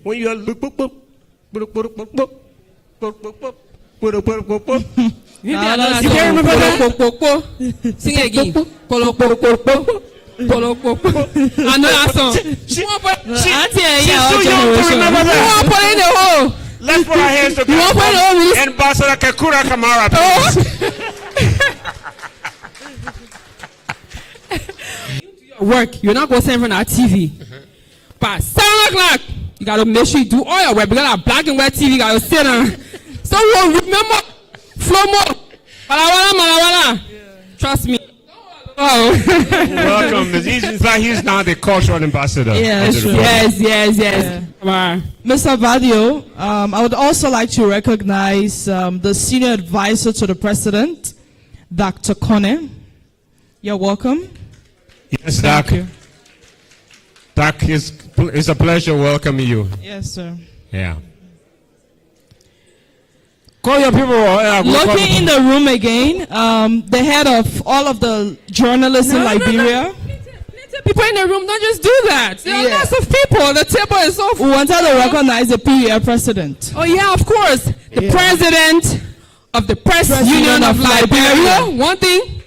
when you are you can't remember that? Sing again. I know that song. She's too young to remember that. Let's put our hands together. Ambassador Kakura Kamara, please. Work. You're not going to send from our TV. But 7 o'clock, you got to make sure you do all your work. Because our black and white TV, you got to sit down. So remember, flow more. Malawala. Trust me. Oh. Welcome. He's now the cultural ambassador. Yes. Come on. Mr. Vadio, I would also like to recognize the senior advisor to the president, Dr. Kone. You're welcome. Yes, Doc. Doc, it's a pleasure welcoming you. Yes, sir. Yeah. Call your people. Looking in the room again, the head of all of the journalists in Liberia. People in the room, don't just do that. There are lots of people. The table is so full. We wanted to recognize the PUR president. Oh, yeah, of course. The president of the Press Union of Liberia. One thing,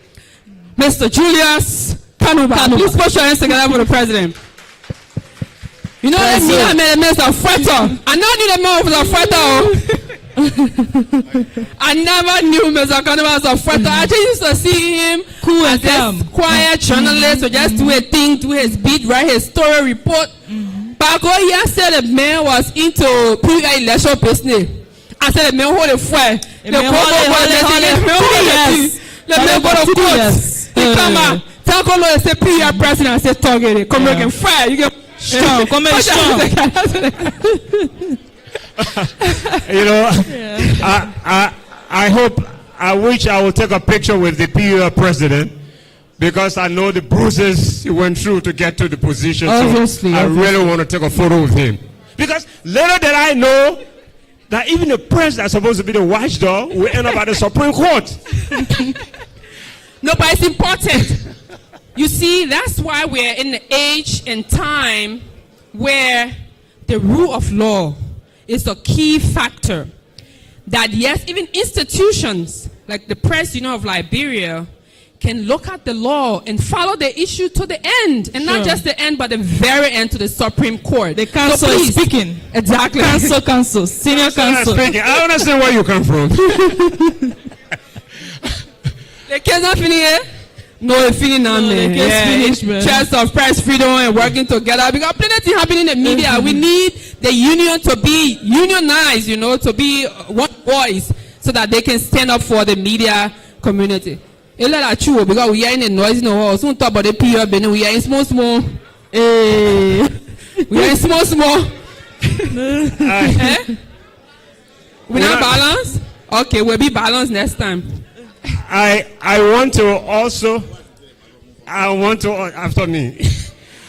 Mr. Julius Kanuba. Please put your hands together for the president. You know what I mean? I made a Mr. Fretter. I know you the man of Mr. Fretter. I never knew Mr. Kanuba was a Fretter. I just used to see him cool as a quiet journalist who just do a thing, do his beat, write his story report. But I said the man was into pre-election business. I said the man hold the fire. The man go to court. He come out. Tell Kolo and say PR president and say target. Come back and fire. You get strong. Come back strong. You know, I wish I would take a picture with the PUR president, because I know the bruises he went through to get to the position. Obviously, so I really want to take a photo with him. Because little did I know that even the president that's supposed to be the watchdog will end up at the Supreme Court. No, but it's important. You see, that's why we're in the age and time where the rule of law is a key factor. That yes, even institutions like the Press Union of Liberia can look at the law and follow the issue to the end. And not just the end, but the very end, to the Supreme Court. The council is speaking. Exactly. Council, senior council. I understand where you come from. The kids not finished yet? No, it's finished now, man. Finished, man. Chance of press freedom and working together. Because plenty happening in the media. We need the union to be unionized, you know, to be one voice, so that they can stand up for the media community. It's like true, because we are in the noise in the hall. Soon talk about the PUR, we are in small. We are in small. We're not balanced? Okay, we'll be balanced next time. I want to after me.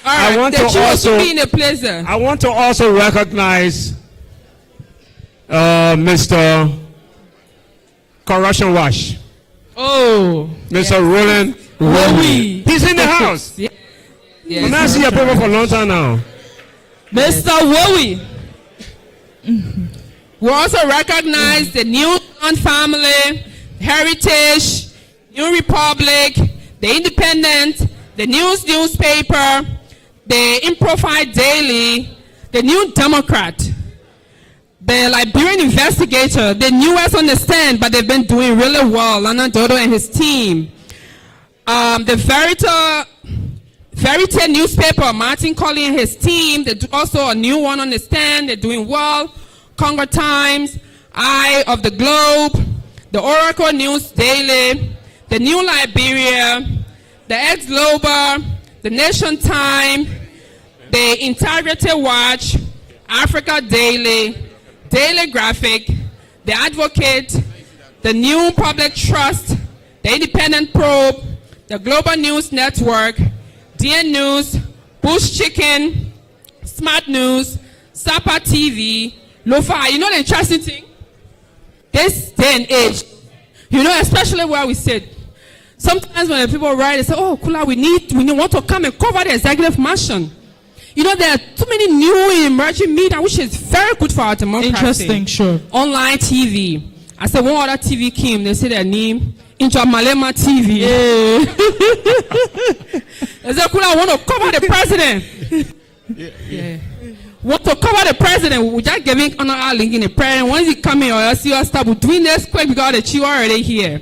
All right, I want to also recognize Mr. Corruption Wash. Oh, Mr. Roland Wowie. He's in the house. Yes. I'm not seeing your paper for a long time now. Mr. Wowie. We also recognize the New family, Heritage, New Republic, the Independent, the newspaper, the Improvised Daily, the New Democrat, the Liberian Investigator, the newest on the stand, but they've been doing really well, Lana Dodo and his team. The Verite newspaper, Martin Colley and his team, they do also a new one on the stand, they're doing well. Congo Times, Eye of the Globe, the Oracle News Daily, the New Liberia, the Ex-Global, the Nation Time, the Integrity Watch, Africa Daily, Daily Graphic, the Advocate, the New Public Trust, the Independent Probe, the Global News Network, DN News, Bush Chicken, Smart News, Sapa TV, Lofa. You know the interesting thing? This day and age, you know, especially where we sit. Sometimes when people write, they say, "Oh, Kula, we want to come and cover the executive mansion." You know, there are too many new and emerging media, which is very good for our democracy. Interesting, sure. Online TV. I said one other TV came, they say their name, Malema TV. Yeah. They said, I want to cover the president. Yeah. Want to cover the president, we just giving another link in the prayer. And once you come in, you see us start doing this quick because the chief already here.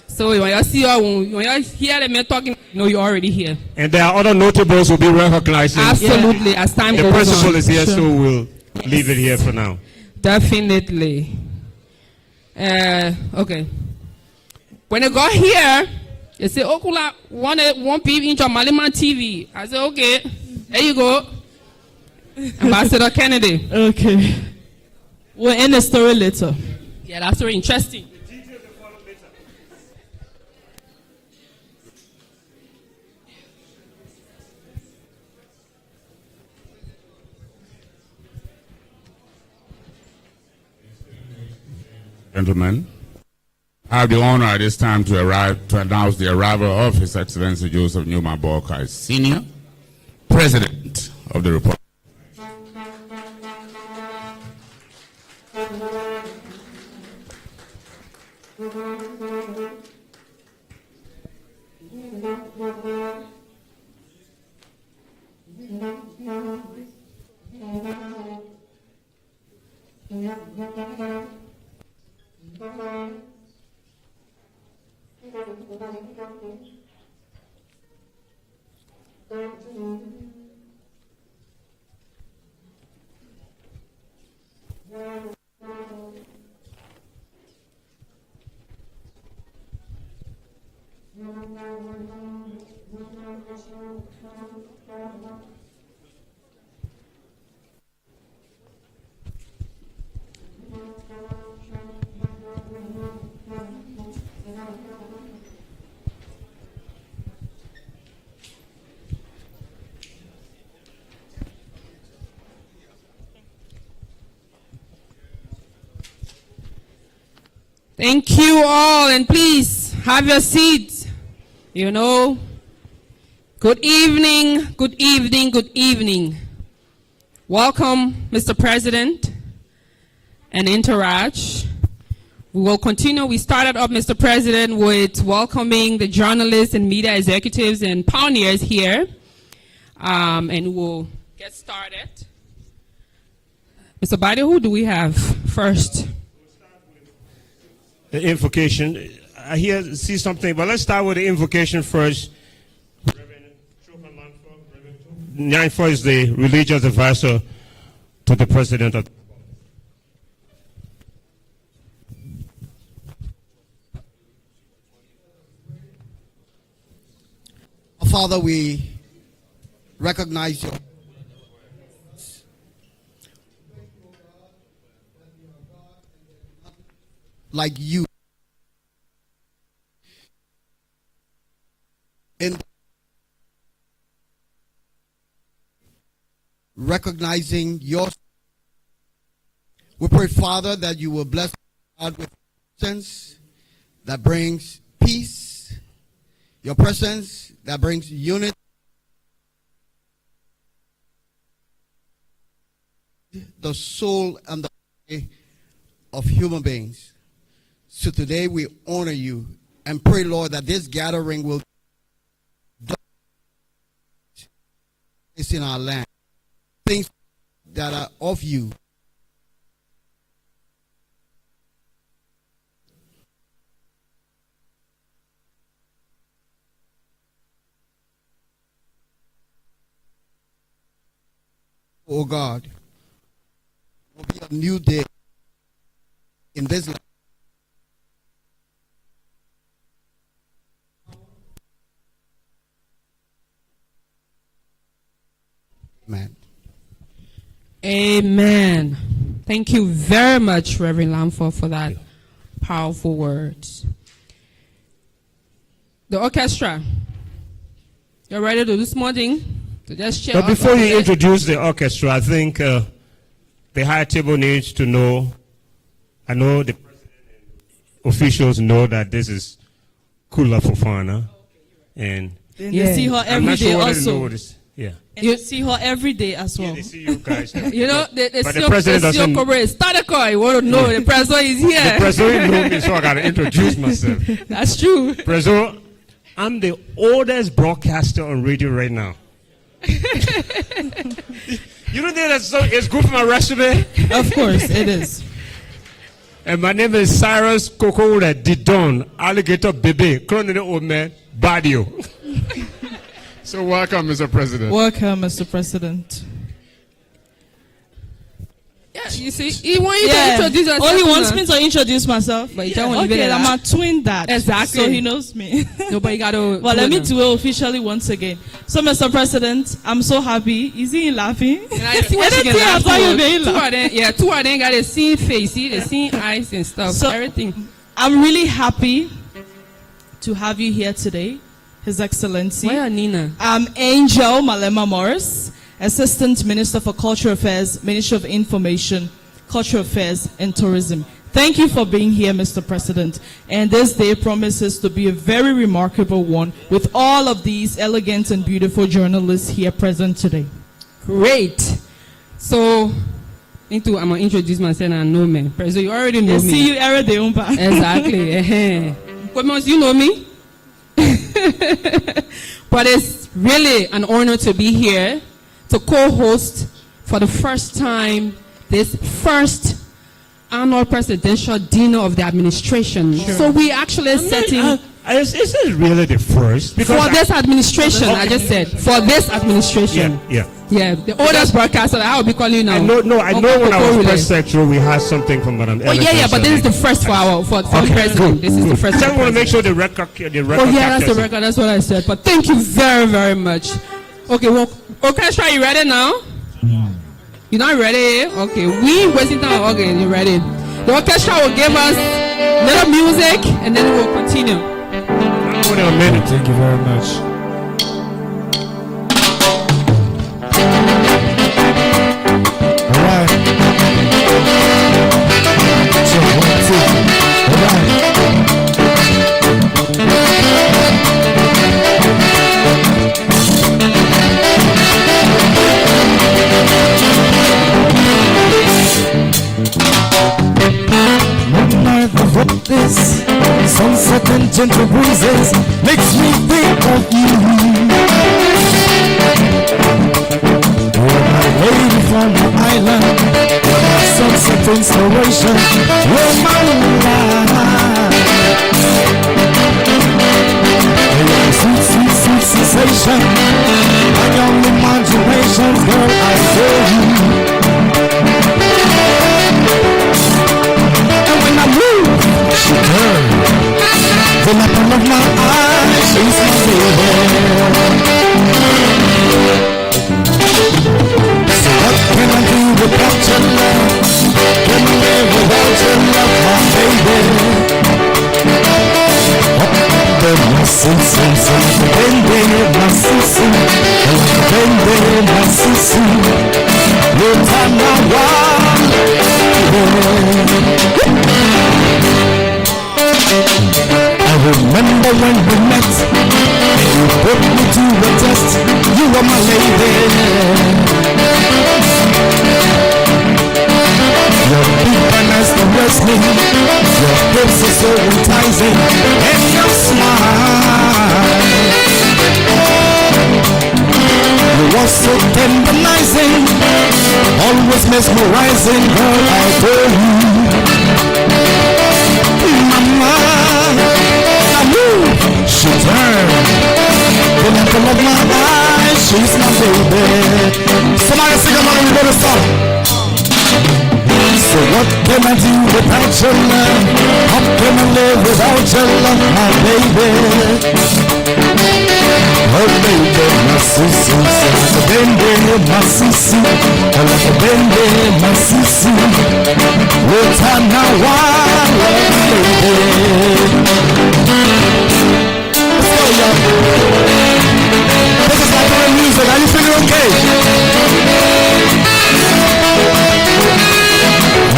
So when you see when you hear the men talking, you know you're already here. And there are other notables who will be recognizing. Absolutely, as time goes on. The principal is here, so we'll leave it here for now. Definitely. Okay. When they got here, they say, "Oh, Kula, one people in Malema TV." I said, "Okay, there you go." Ambassador Kennedy. Okay. We'll end the story later. Yeah, that's very interesting. Gentlemen, I have the honor at this time to announce the arrival of His Excellency Joseph Newman Boakai'S Sr., President of the Republic. Thank you all, and please have your seats. You know, good evening, good evening, good evening. Welcome, Mr. President and Interach. We will continue. We started off, Mr. President, with welcoming the journalists and media executives and pioneers here, and we'll get started. Mr. Biden, who do we have first? The invocation. I see something, but let's start with the invocation first. Reverend Nyanfo is the religious advisor to the president of. Father, we recognize your like you in recognizing your. We pray, Father, that you will bless God with presence that brings peace, your presence that brings unity, the soul and the body of human beings. So today we honor you and pray, Lord, that this gathering will is in our land. Things that are of you. Oh God, will be a new day in this life. Amen. Amen. Thank you very much, Reverend Lamford, for that powerful words. The orchestra, you're ready to this morning to just share. But before you introduce the orchestra, I think the high table needs to know. I know the officials know that this is Kula Fofana, and They see her every day sure also. yeah. And You- you see her every day as well. They see you guys. You know, the But the president doesn't. start a call. You want to know the president is The here. president knows me, so I gotta introduce myself. That's true. President, I'm the oldest broadcaster on radio right now. You don't think that's so? It's good for my resume. Of course, it is. And my name is Cyrus Kokora Didon, alligator baby, cronin old man, Badio. So welcome, Mr. President. Welcome, Mr. President. Yeah, you see, he wants you to introduce yourself. Oh, he wants now. me to introduce myself. But you don't want to be Okay, like I'm that. a twin dad. Exactly. So he knows me. Nobody got to. Well, let me do it officially once again. So, Mr. President, I'm so happy. Is he laughing? And I see what she can Anything laugh after you for. being Two laugh. of them, yeah, two of them got the same face, see, the same eyes and stuff, So- everything. I'm really happy to have you here today, His Excellency. Where are Nina? I'm Angel Malema Morris, Assistant Minister for Cultural Affairs, Ministry of Information, Cultural Affairs and Tourism. Thank you for being here, Mr. President. And this day promises to be a very remarkable one with all of these elegant and beautiful journalists here present today. Great. So, I'm going to introduce myself and know me. President, you already know I me. see you every day, Umba. Exactly. Because you know me. But it's really an honor to be here to co-host for the first time this first annual presidential dinner of the administration. So we actually setting Is this really the first? for this administration. I just said for this administration. Yeah. The oldest broadcaster. I will be calling you now. I know when I was press secretary, we had something from Madam. Oh yeah, but this is the first for our for the president. This is the first. I want to make sure the record. Oh yeah, that's the record. That's what I said. But thank you very, very much. Okay, well, orchestra, you ready now? You're not ready? Okay, we wasting time. Okay, you ready? The orchestra will give us little music and then we'll continue. Hold on a minute. Thank you very much. All right. So, 1, 2. All right. Moonlight of this, sunset and gentle breezes makes me think of you. You're my lady from the island, you're my sunset inspiration, you're my life. You're my sweet, sweet, sweet sensation, my young imaginations, girl, I adore you. When I move, she turns. The apple of my eye, she's my baby. So what can I do without your love? Can I live without your love, my baby? My sissy, my sissy, my sissy. No time now, I remember when we met, you put me to the test, you were my lady. Your big eyes caress me, your lips are so enticing, and your smile, you are so tenderizing, always mesmerizing, girl, I adore you. Mama, I move, she turned. The apple of my eye, she's my baby. Somebody sing along with the song. So what can I do without your love? How can I live without your love, my baby? Oh baby, my sissy, like a baby, my sissy, like a baby, my sissy. What time now, why, baby? Let's go, y'all. This is like our music. Are you feeling okay?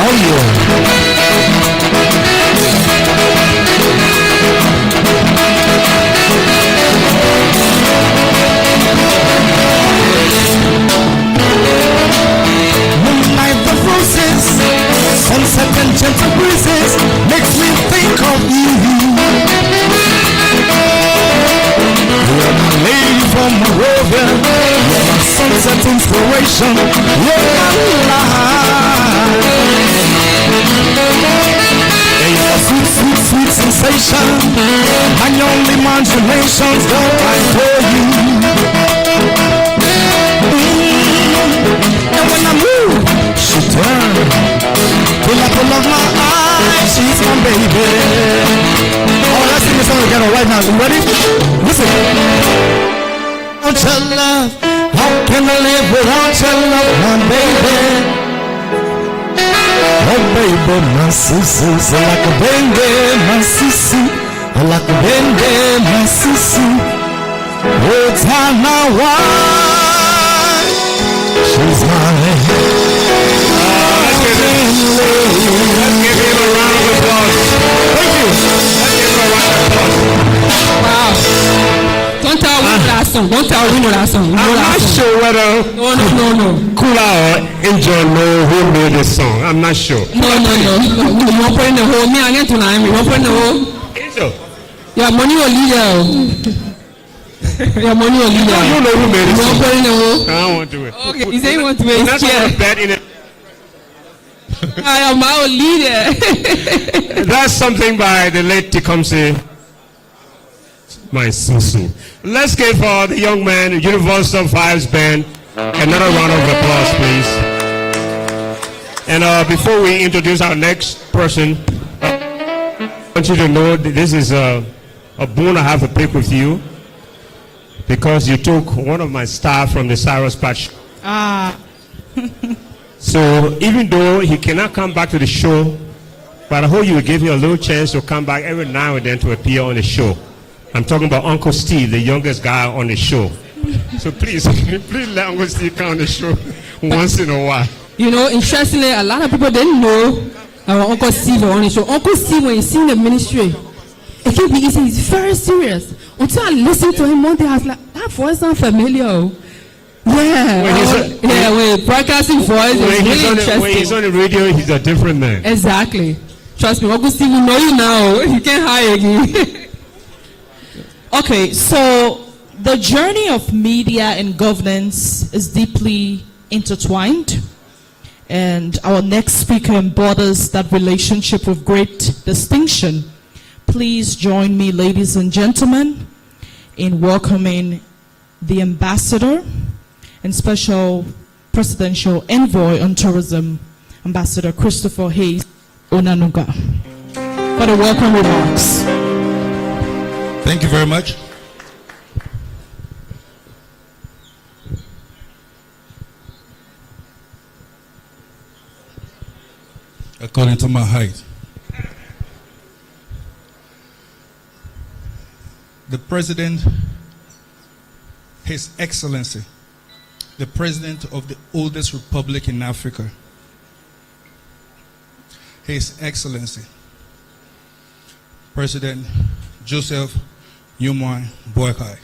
Oh yeah. makes me think of you. You're my lady from Morovia, you're my sunset inspiration, you're my life. And you're a sweet, sweet, sweet sensation, and your only imaginations, girl, I adore you. And when I move, she turns. Pull up of my eyes, she's my baby. Oh, let's sing this song together right now. You ready? Listen. Without your love, how can I live without your love, my baby? Oh, baby, my sissy, so like a baby, my sissy, like a baby, my sissy. Oh, time now, why? She's mine. Let's give him a round of applause. Thank you. Let's give him a round of applause. Wow. Don't tell we know that song. Don't tell we know that song. We know I'm that not song. sure whether No. Kula or Angel know who made the song. I'm not sure. No. We won't put in the hole. Me, I get to nine. We won't put in the hole. Angel, Your money will lead you. Your money will lead you you. know who made We the won't song. put in the hole. I don't want to do it. Okay, he said he wants to We're make not it. going to bet in it. I am our leader. That's something by the late Tecumseh. My Susu. Let's give for the young man, Universal Vibes Band, another round of applause, please. And before we introduce our next person, I want you to know that this is a bone I have to pick with you because you took one of my staff from the Cyrus Patch. So even though he cannot come back to the show, but I hope you will give him a little chance to come back every now and then to appear on the show. I'm talking about Uncle Steve, the youngest guy on the show. So please let Uncle Steve come on the show once in a while. You know, interestingly, a lot of people didn't know our Uncle Steve on the show. Uncle Steve, when you see the ministry, it can be easy. He's very serious. Until I listened to him one day, I was like, that voice sounds familiar. Yeah, when broadcasting voice is really interesting. When he's on the radio, he's a different man. Exactly. Trust me, Uncle Steve will know you now. You can't hire again. Okay, so the journey of media and governance is deeply intertwined, and our next speaker embodies that relationship with great distinction. Please join me, ladies and gentlemen, in welcoming the ambassador and special presidential envoy on tourism, Ambassador Christopher Hayes Onanuga, for the welcome remarks. Thank you very much. According to my height. The President, His Excellency, the President of the oldest republic in Africa, His Excellency, President Joseph Nyumwa Boakai,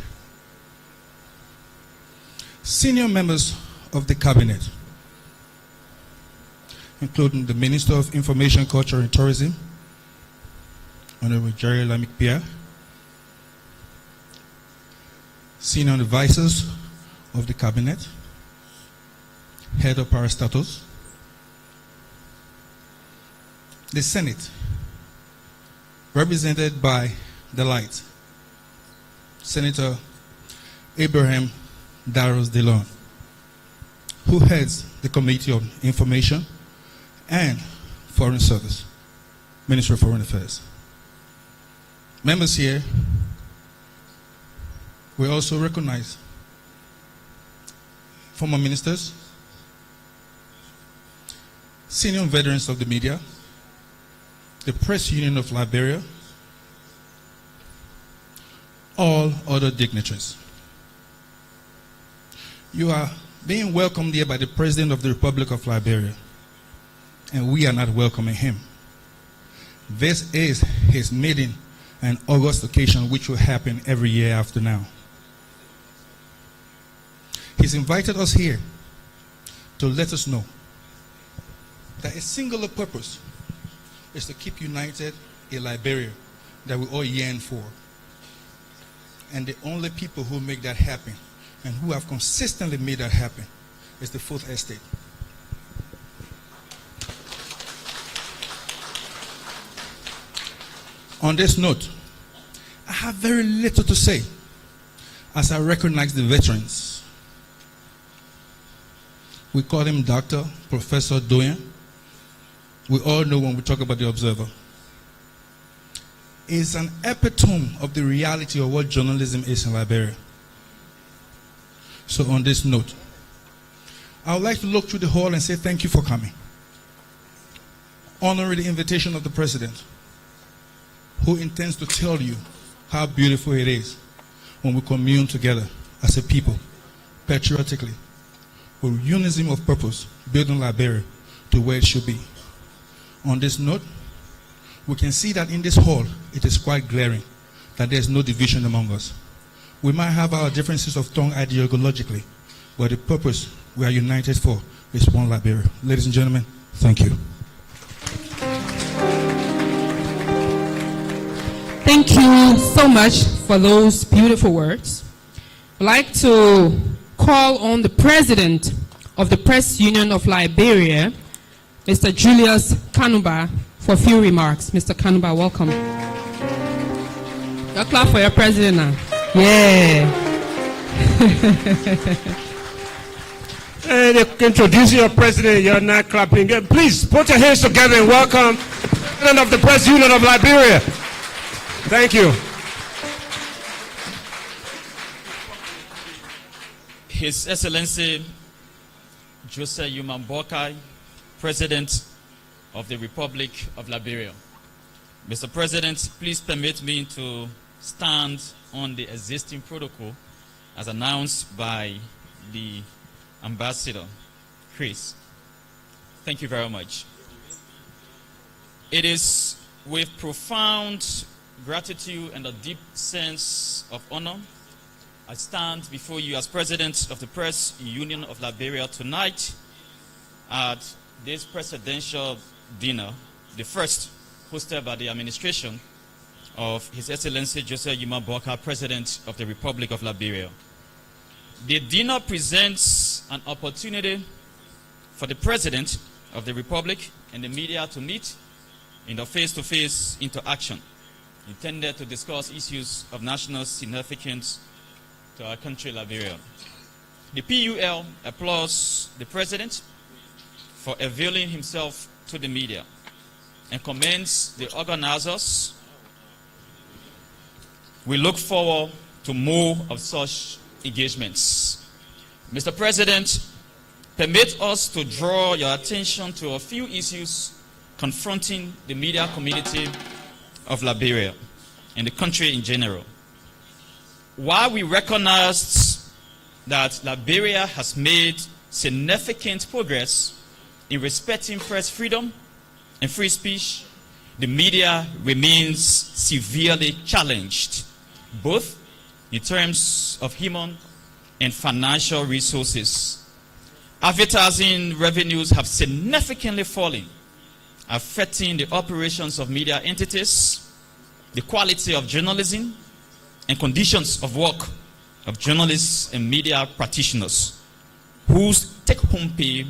senior members of the Cabinet, including the Minister of Information, Culture and Tourism, Honorable Jerry Lamikpia, senior advisors of the Cabinet, head of parastatus, the Senate, represented by the Light, Senator Abraham Darrows Dillon, who heads the Committee on Information and Foreign Service, Ministry of Foreign Affairs. Members here, we also recognize former ministers, senior veterans of the media, the Press Union of Liberia, all other dignitaries. You are being welcomed here by the President of the Republic of Liberia, and we are not welcoming him. This is his maiden and August occasion, which will happen every year after now. He's invited us here to let us know that a singular purpose is to keep united a Liberia that we all yearn for. And the only people who make that happen and who have consistently made that happen is the Fourth Estate. On this note, I have very little to say as I recognize the veterans. We call him Dr. Professor Doyen. We all know when we talk about the Observer. Is an epitome of the reality of what journalism is in Liberia. So on this note, I would like to look through the hall and say thank you for coming. Honoring the invitation of the President, who intends to tell you how beautiful it is when we commune together as a people, patriotically, with unison of purpose, building Liberia to where it should be. On this note, we can see that in this hall, it is quite glaring that there is no division among us. We might have our differences of tongue ideologically, but the purpose we are united for is one Liberia. Ladies and gentlemen, thank you. Thank you so much for those beautiful words. I'd like to call on the President of the Press Union of Liberia, Mr. Julius Kanuba, for a few remarks. Mr. Kanuba, welcome. Your clap for your president now. Yeah. And introducing your president, you're not clapping. Please put your hands together and welcome the President of the Press Union of Liberia. Thank you. His Excellency Joseph Boakai'S, President of the Republic of Liberia. Mr. President, please permit me to stand on the existing protocol as announced by the Ambassador, Chris. Thank you very much. It is with profound gratitude and a deep sense of honor I stand before you as President of the Press Union of Liberia tonight at this presidential dinner, the first hosted by the administration of His Excellency Joseph Boakai'S, President of the Republic of Liberia. The dinner presents an opportunity for the President of the Republic and the media to meet in a face-to-face interaction intended to discuss issues of national significance to our country, Liberia. The PUL applauds the President for availing himself to the media and commends the organizers. We look forward to more of such engagements. Mr. President, permit us to draw your attention to a few issues confronting the media community of Liberia and the country in general. While we recognize that Liberia has made significant progress in respecting press freedom and free speech, the media remains severely challenged, both in terms of human and financial resources. Advertising revenues have significantly fallen, affecting the operations of media entities, the quality of journalism, and conditions of work of journalists and media practitioners whose take-home pay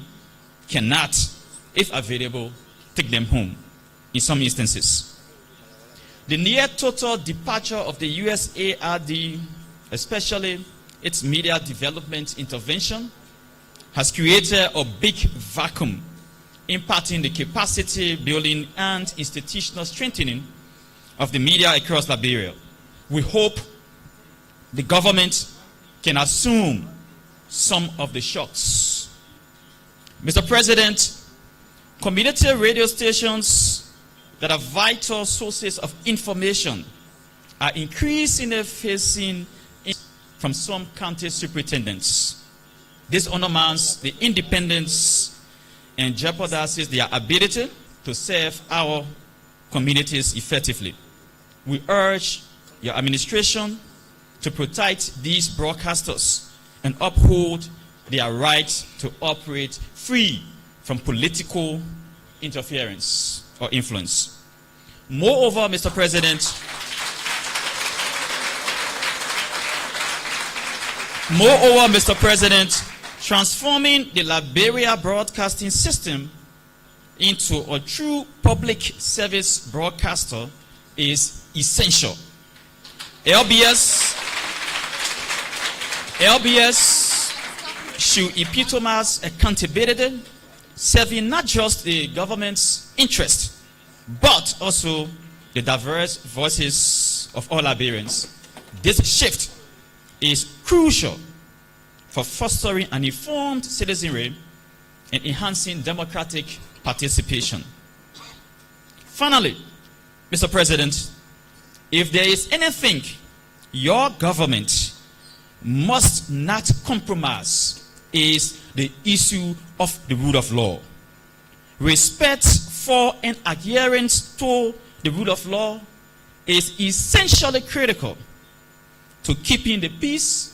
cannot, if available, take them home in some instances. The near total departure of the USAID, especially its media development intervention, has created a big vacuum, impacting the capacity building and institutional strengthening of the media across Liberia. We hope the government can assume some of the shocks. Mr. President, community radio stations that are vital sources of information are increasingly facing from some county superintendents. This undermines the independence and jeopardizes their ability to serve our communities effectively. We urge your administration to protect these broadcasters and uphold their right to operate free from political interference. or influence. Moreover, Mr. President, transforming the Liberia broadcasting system into a true public service broadcaster is essential. LBS should epitomize accountability, serving not just the government's interest, but also the diverse voices of all Liberians. This shift is crucial for fostering an informed citizenry and enhancing democratic participation. Finally, Mr. President, if there is anything your government must not compromise, is the issue of the rule of law. Respect for and adherence to the rule of law is essentially critical to keeping the peace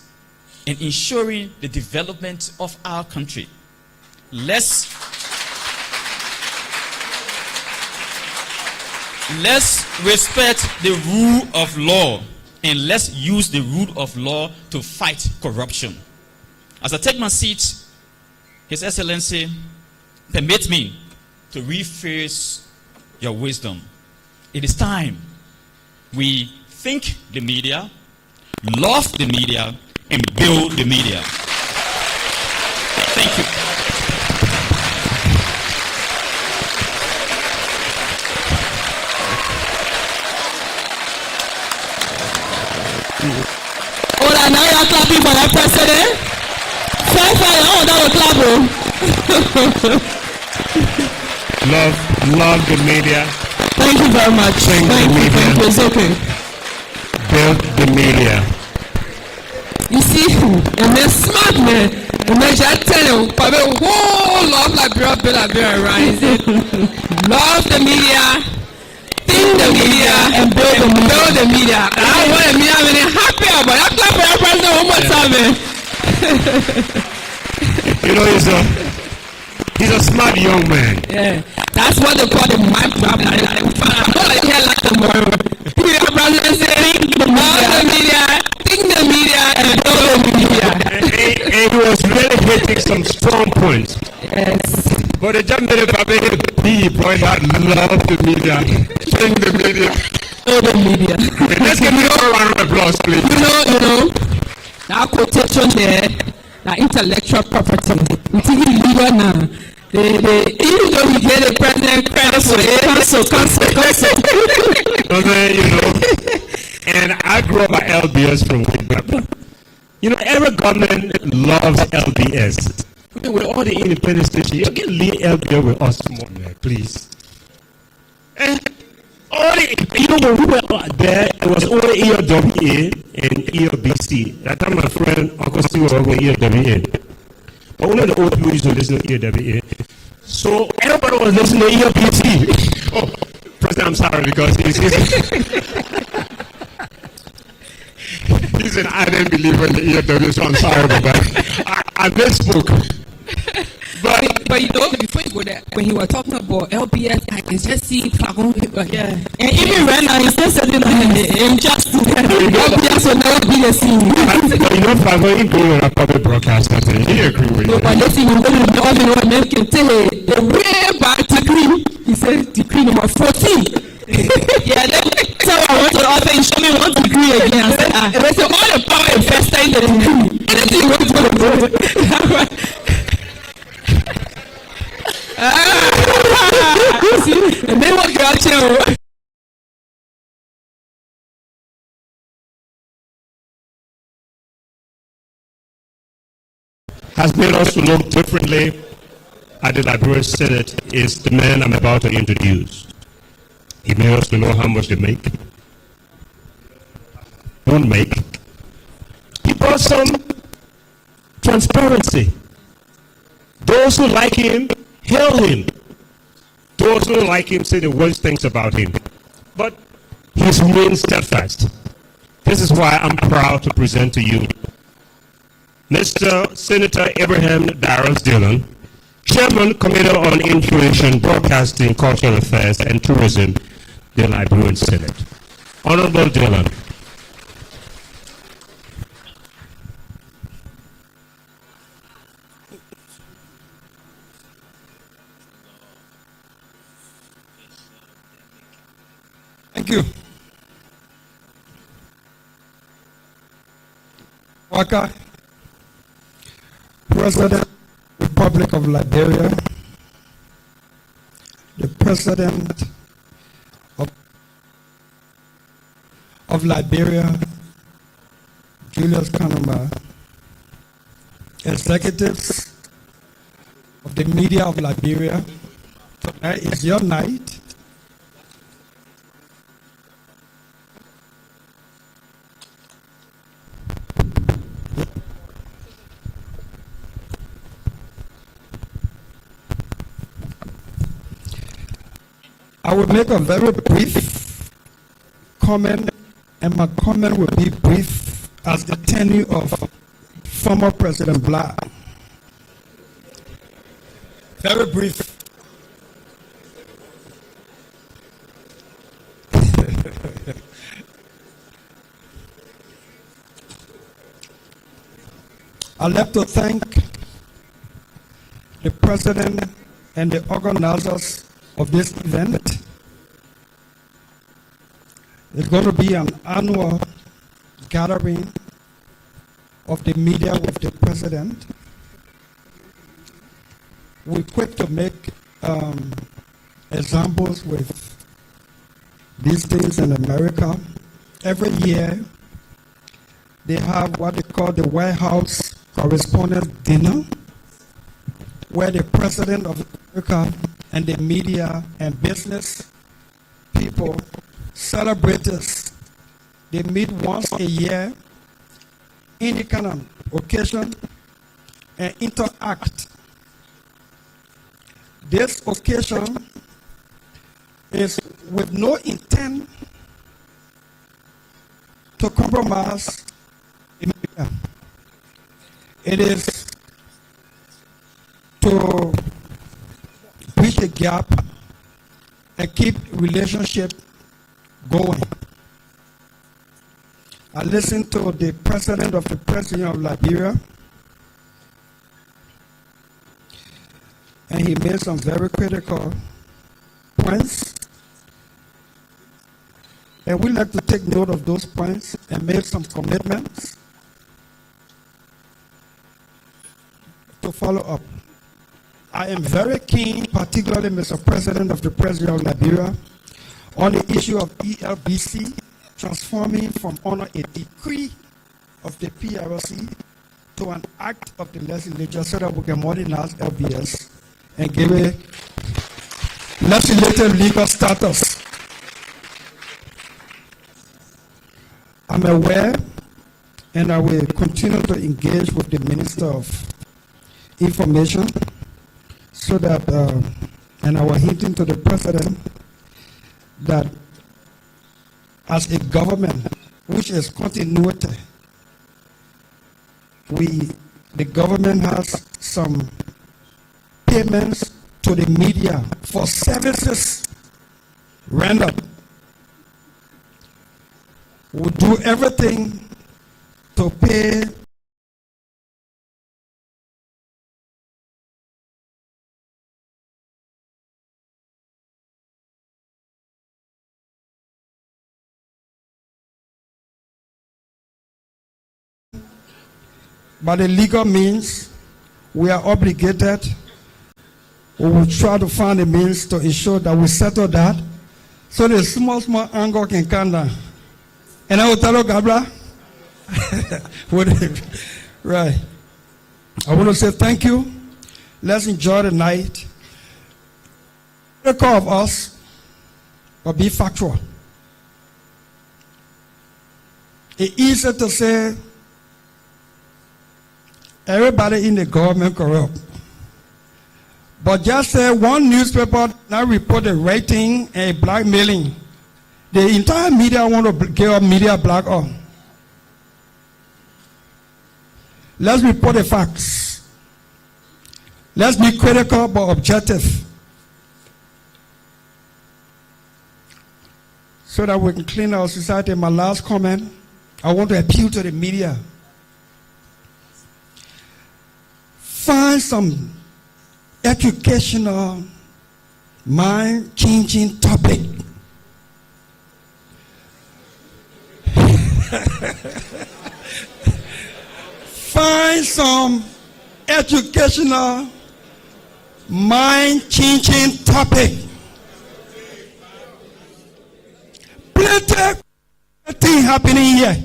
and ensuring the development of our country. Let's respect the rule of law, and let's use the rule of law to fight corruption. As I take my seat, His Excellency, permit me to rephrase your wisdom. It is time we think the media, love the media, and build the media. Thank you. Hold on, now you're clapping for that president. Fire, oh, that was clap. Love the media. Thank you very much. Thank you. It's okay. Build the media. You see, and they're smart, man. And then I tell you, probably whole love Liberia rising. Love the media, think the media, and build the media. I want the media really happy about it. I clap for that president one more time, man. You know, he's a smart young man. Yeah, that's what they call the mic drop. I'm not like here like tomorrow. We are president saying, love the media, think the media, and build the media. And he was really hitting some strong points. Yes. But the just made it a big point that love the media, think the media. Build the media. Okay, let's give me a round of applause, please. You know, that quotation there, that intellectual property. We think it's legal now. Even though we get the president credit for it, council. Okay, you know, and I grew up at LBS from way back. You know, every government loves LBS. With all the independent stations, you can leave LBS with us tomorrow, man, please. You know, when we were there, it was only ELWA and ELBC. That time my friend Uncle Steve was going ELWA. But only the old people used to listen to ELWA. So everybody was listening to ELBC. Oh, President, I'm sorry because he's an ardent believer in the ELWA, so I'm sorry about that. I misspoke. But you know, before you go there, when he was talking about LBS, I can just see Flagon. Yeah. And even right now, he's still saying injustice. LBS will never be the same. But you know, Flagon, he grew on a public broadcast, he agree with you. But let's see, you know, men can tell the way back decree. He said decree number 14. Yeah, so I went to the office and show me one degree again. I said, they say all the power invested in the degree. Anything you want to do. See, the name of God has made us to look differently at the Liberia Senate is the man I'm about to introduce. He made us to know how much they make, don't make. He brought some transparency. Those who like him, hail him. Those who don't like him say the worst things about him. But he's remained steadfast. This is why I'm proud to present to you Mr. Senator Abraham Darius Dillon, Chairman, Committee on Information, Broadcasting, Cultural Affairs, and Tourism, the Liberian Senate. Honorable Dylan. Thank you. Boakai'S, President, Republic of Liberia, the President of Liberia, Julius Kanuma, executives of the media of Liberia, tonight is your night. I will make a very brief comment, and my comment will be brief as the tenure of former President Black. Very brief. I'd like to thank the President and the organizers of this event. It's going to be an annual gathering of the media with the President. We're quick to make examples with these things in America. Every year, they have what they call the White House Correspondents' Dinner, where the President of America and the media and business people, celebrators, they meet once a year, any kind of occasion, and interact. This occasion is with no intent to compromise the media. It is to bridge the gap and keep relationship going. I listened to the President of Liberia, and he made some very critical points. And we'd like to take note of those points and make some commitments to follow up. I am very keen, particularly Mr. President of of Liberia, on the issue of ELBC transforming from under a decree of the PRC to an act of the legislature so that we can modernize LBS and give it legislative legal status. I'm aware, and I will continue to engage with the Minister of Information so that, and I was hinting to the President that as a government, which is continuity, the government has some payments to the media for services rendered. We'll do everything to pay by the legal means. We are obligated. We will try to find a means to ensure that we settle that so the small anger can come down. And I will tell you, Gabla. Right. I want to say thank you. Let's enjoy the night. Take care of us, but be factual. It's easy to say everybody in the government corrupt. But just say one newspaper now report a rating and a blackmailing. The entire media want to give up media black up. Let's report the facts. Let's be critical but objective, so that we can clean our society. My last comment, I want to appeal to the media. Find some educational, mind-changing topic. Find some educational, mind-changing topic. Plenty thing happening here.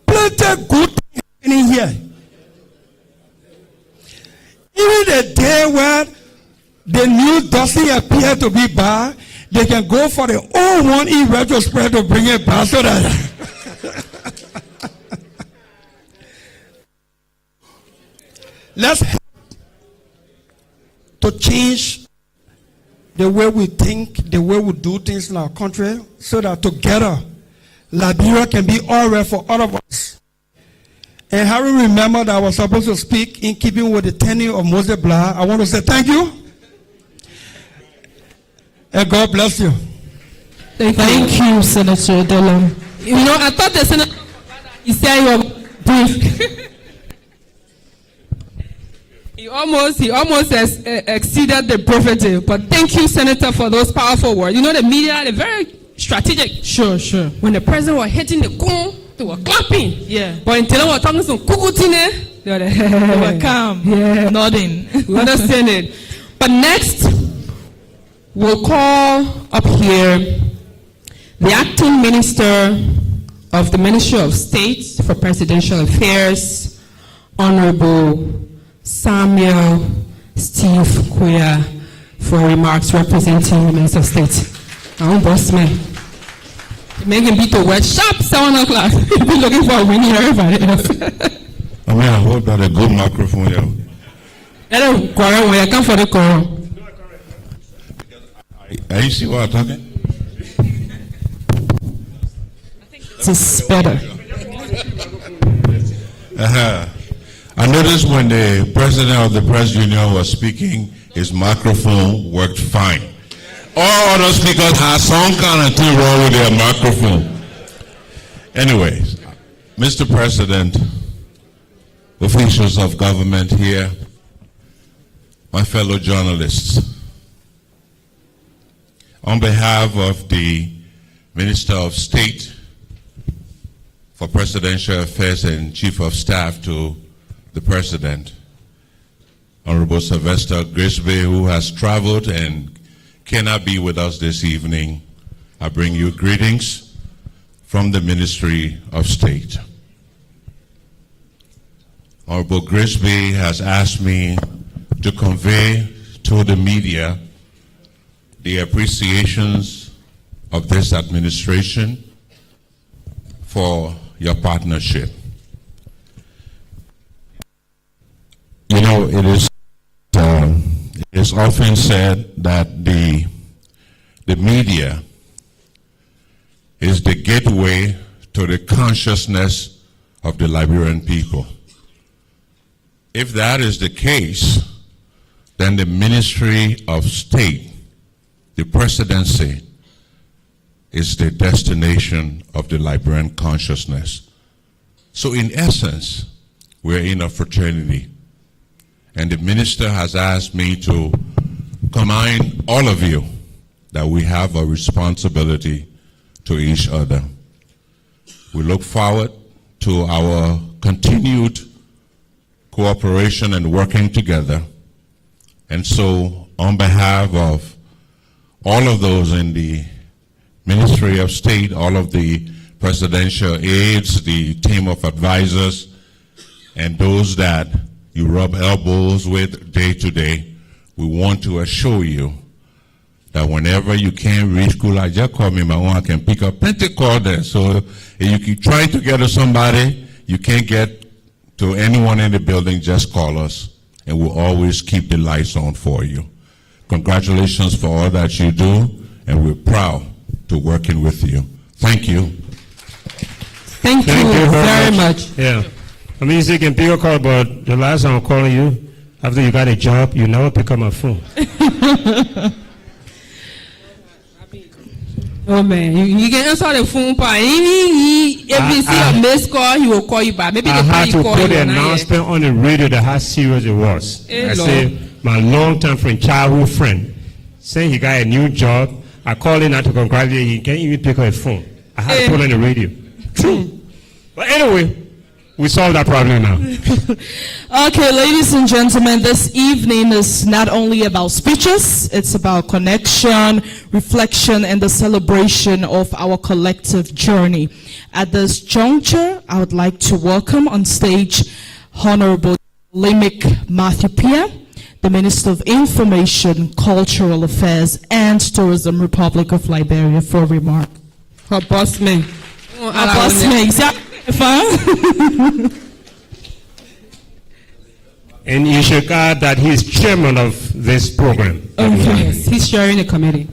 Plenty good thing happening here. Even the day where the news doesn't appear to be bad, they can go for the old one in retrospect to bring it back so that let's help to change the way we think, the way we do things in our country, so that together Liberia can be all right for all of us. And having remembered that I was supposed to speak in keeping with the tenure of Moses Blah, I want to say thank you. And God bless you. Thank you, Senator Delon. You know, I thought the senator, he said you were brief. He almost exceeded the brevity. But thank you, Senator, for those powerful words. You know, the media, they're very strategic. Sure. When the president was hitting the gong, they were clapping. Yeah. But until they were talking some kukutine, they They were calm. Yeah. Nodding. We understand it. But next, we'll call up here the acting minister of the Ministry of State for Presidential Affairs, Honorable Samuel Steve Kuya, for remarks representing the Minister of State. Our own boss man. Make him be to work sharp 7 o'clock. He'll be looking for a winning everybody else. I mean, I hope that a good microphone here. Let him quarrel when you come for the quarrel. You see what I'm talking? This is better. I noticed when the president of the press union was speaking, his microphone worked fine. All other speakers had some kind of thing wrong with their microphone. Anyways, Mr. President, officials of government here, my fellow journalists, on behalf of the Minister of State for Presidential Affairs and Chief of Staff to the President, Honorable Sylvester Grisby, who has traveled and cannot be with us this evening, I bring you greetings from the Ministry of State. Honorable Grisby has asked me to convey to the media the appreciations of this administration for your partnership. You know, it is often said that the media is the gateway to the consciousness of the Liberian people. If that is the case, then the Ministry of State, the presidency, is the destination of the Liberian consciousness. So in essence, we're in a fraternity. And the minister has asked me to remind all of you that we have a responsibility to each other. We look forward to our continued cooperation and working together. And so, on behalf of all of those in the Ministry of State, all of the presidential aides, the team of advisors, and those that you rub elbows with day to day, we want to assure you that whenever you can't reach Kula, just call me, my own, I can pick up plenty call there. So if you keep trying to get to somebody, you can't get to anyone in the building, just call us, and we'll always keep the lights on for you. Congratulations for all that you do, and we're proud to working with you. Thank you. Thank you very much. Yeah. I mean, you can pick a call, but the last time I'm calling you, After you got a job, you never pick up my phone. Oh man, you can answer the phone. If you see a missed call, he will call you back. Maybe I the had to call put you an not yet. announcement on the radio that how serious it was. Hey, I Lord. said, my longtime friend, childhood friend, saying he got a new job. I called him out to congratulate him. He can't even pick up a phone. I had to put it on the radio. True. But anyway, we solved that problem now. Okay, ladies and gentlemen, this evening is not only about speeches, it's about connection, reflection, and the celebration of our collective journey. At this juncture, I would like to welcome on stage Honorable Limic Matthew Pia, the Minister of Information, Cultural Affairs, and Tourism, Republic of Liberia, for a remark. Her boss man. And you should add that he is chairman of this program. Yes, he's chairing the committee.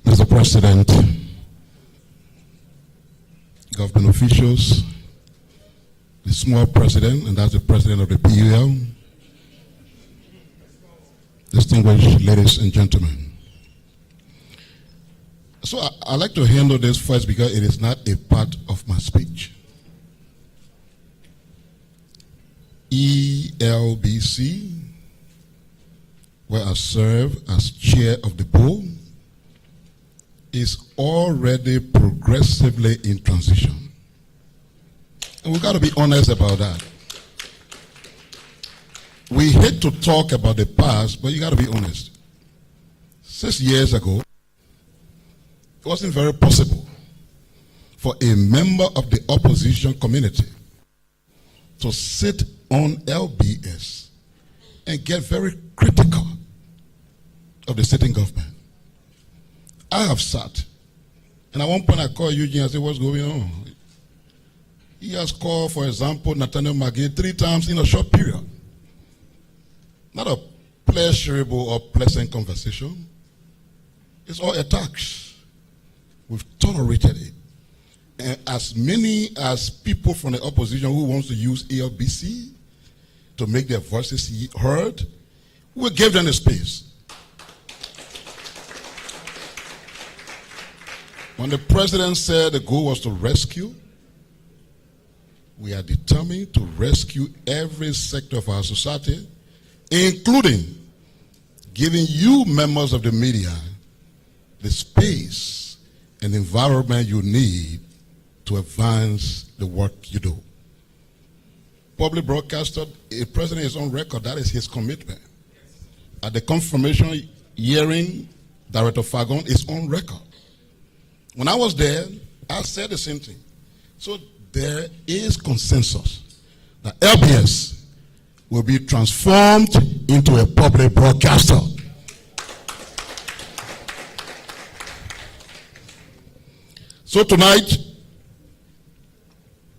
Mr. President, government officials, the small president, and that's the president of the PUL, distinguished ladies and gentlemen. So I'd like to handle this first because it is not a part of my speech. ELBC, where I serve as chair of the board, is already progressively in transition. And we've got to be honest about that. We hate to talk about the past, but you got to be honest. 6 years ago, it wasn't very possible for a member of the opposition community to sit on LBS and get very critical of the sitting government. I have sat, and at one point I called Eugene and said, what's going on? He has called, for example, Nathaniel McGee 3 times in a short period. Not a pleasurable or pleasant conversation. It's all attacks. We've tolerated it. And as many as people from the opposition who wants to use ALBC to make their voices heard, we gave them a space. When the president said the goal was to rescue, we are determined to rescue every sector of our society, including giving you members of the media the space and environment you need to advance the work you do. Public broadcaster, a president is on record, that is his commitment. At the confirmation hearing, Director Fagon is on record. When I was there, I said the same thing. So there is consensus that LBS will be transformed into a public broadcaster. So tonight,